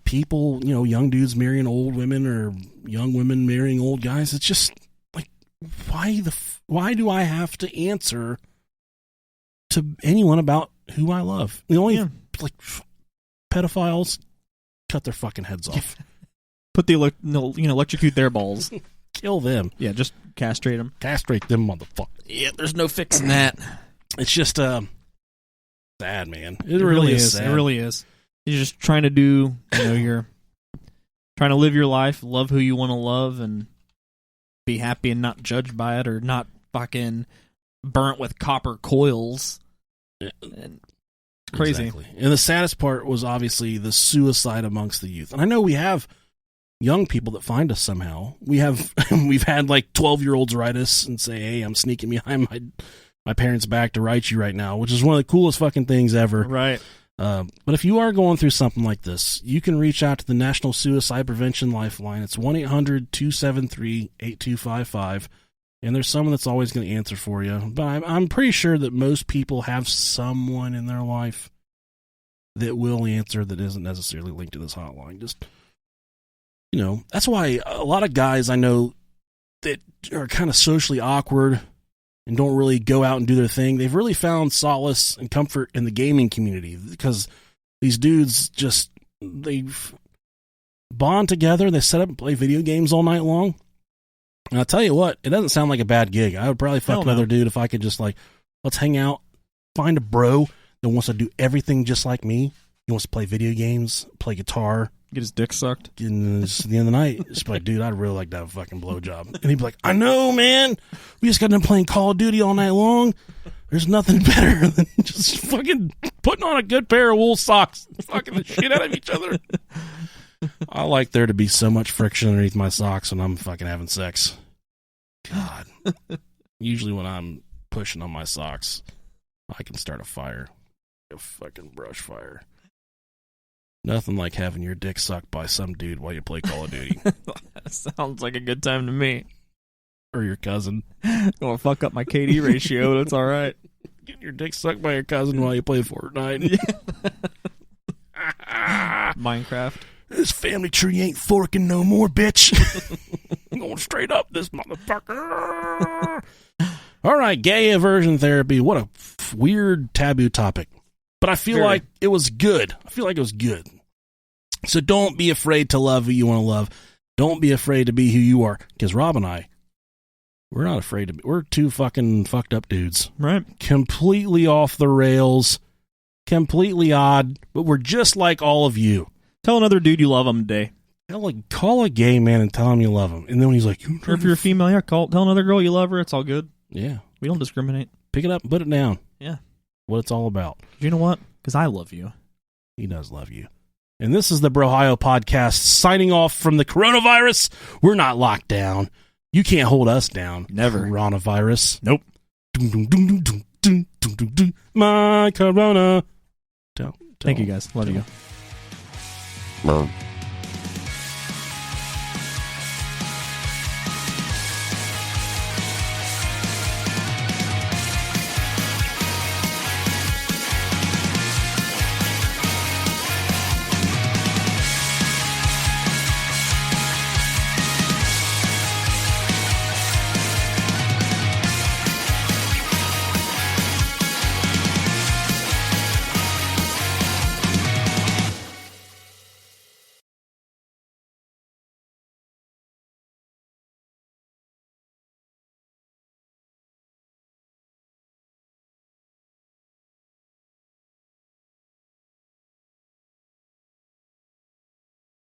people, young dudes marrying old women or young women marrying old guys. It's just like, why do I have to answer to anyone about who I love? The only pedophiles, cut their fucking heads off. Put the electrocute their balls. Kill them. Yeah, just castrate them. Castrate them, motherfucker. Yeah, there's no fixing that. It's just sad, man. It really is sad. It really is. You're just trying to do, you're trying to live your life, love who you want to love, and be happy and not judged by it or not fucking burnt with copper coils. And it's crazy. Exactly. And the saddest part was obviously the suicide amongst the youth. And I know we have young people that find us somehow. We've had like 12-year-olds write us and say, hey, I'm sneaking behind my parents' back to write you right now, which is one of the coolest fucking things ever. Right. But if you are going through something like this, you can reach out to the National Suicide Prevention Lifeline. It's 1-800-273-8255. And there's someone that's always going to answer for you. But I'm pretty sure that most people have someone in their life that will answer that isn't necessarily linked to this hotline. Just, that's why a lot of guys I know that are kind of socially awkward and don't really go out and do their thing, they've really found solace and comfort in the gaming community, because these dudes they bond together, they set up and play video games all night long. And I'll tell you what, it doesn't sound like a bad gig. I would probably fuck another dude if I could just let's hang out, find a bro that wants to do everything just like me. He wants to play video games, play guitar. Get his dick sucked. And at the end of the night, it's like, dude, I'd really like to have a fucking blowjob. And he'd be like, I know, man. We just got done playing Call of Duty all night long. There's nothing better than just fucking putting on a good pair of wool socks and fucking the shit out of each other. I like there to be so much friction underneath my socks when I'm fucking having sex. God. Usually when I'm pushing on my socks, I can start a fire. A fucking brush fire. Nothing like having your dick sucked by some dude while you play Call of Duty. That sounds like a good time to me. Or your cousin. Gonna fuck up my KD ratio, but it's alright. Getting your dick sucked by your cousin while you play Fortnite. Minecraft. This family tree ain't forking no more, bitch. I'm going straight up this motherfucker. All right, gay aversion therapy. What a weird taboo topic. But I feel like it was good. So don't be afraid to love who you want to love. Don't be afraid to be who you are. Because Rob and I, we're not afraid to be. We're two fucking fucked up dudes. Right. Completely off the rails. Completely odd. But we're just like all of you. Tell another dude you love him today. Call a gay man and tell him you love him. And then when he's like... Or if you're a female, tell another girl you love her. It's all good. Yeah. We don't discriminate. Pick it up and put it down. Yeah. What it's all about. You know what? Because I love you. He does love you. And this is the Brohio Podcast signing off from the coronavirus. We're not locked down. You can't hold us down. Never. Coronavirus. Nope. My corona. Thank you guys. Love you.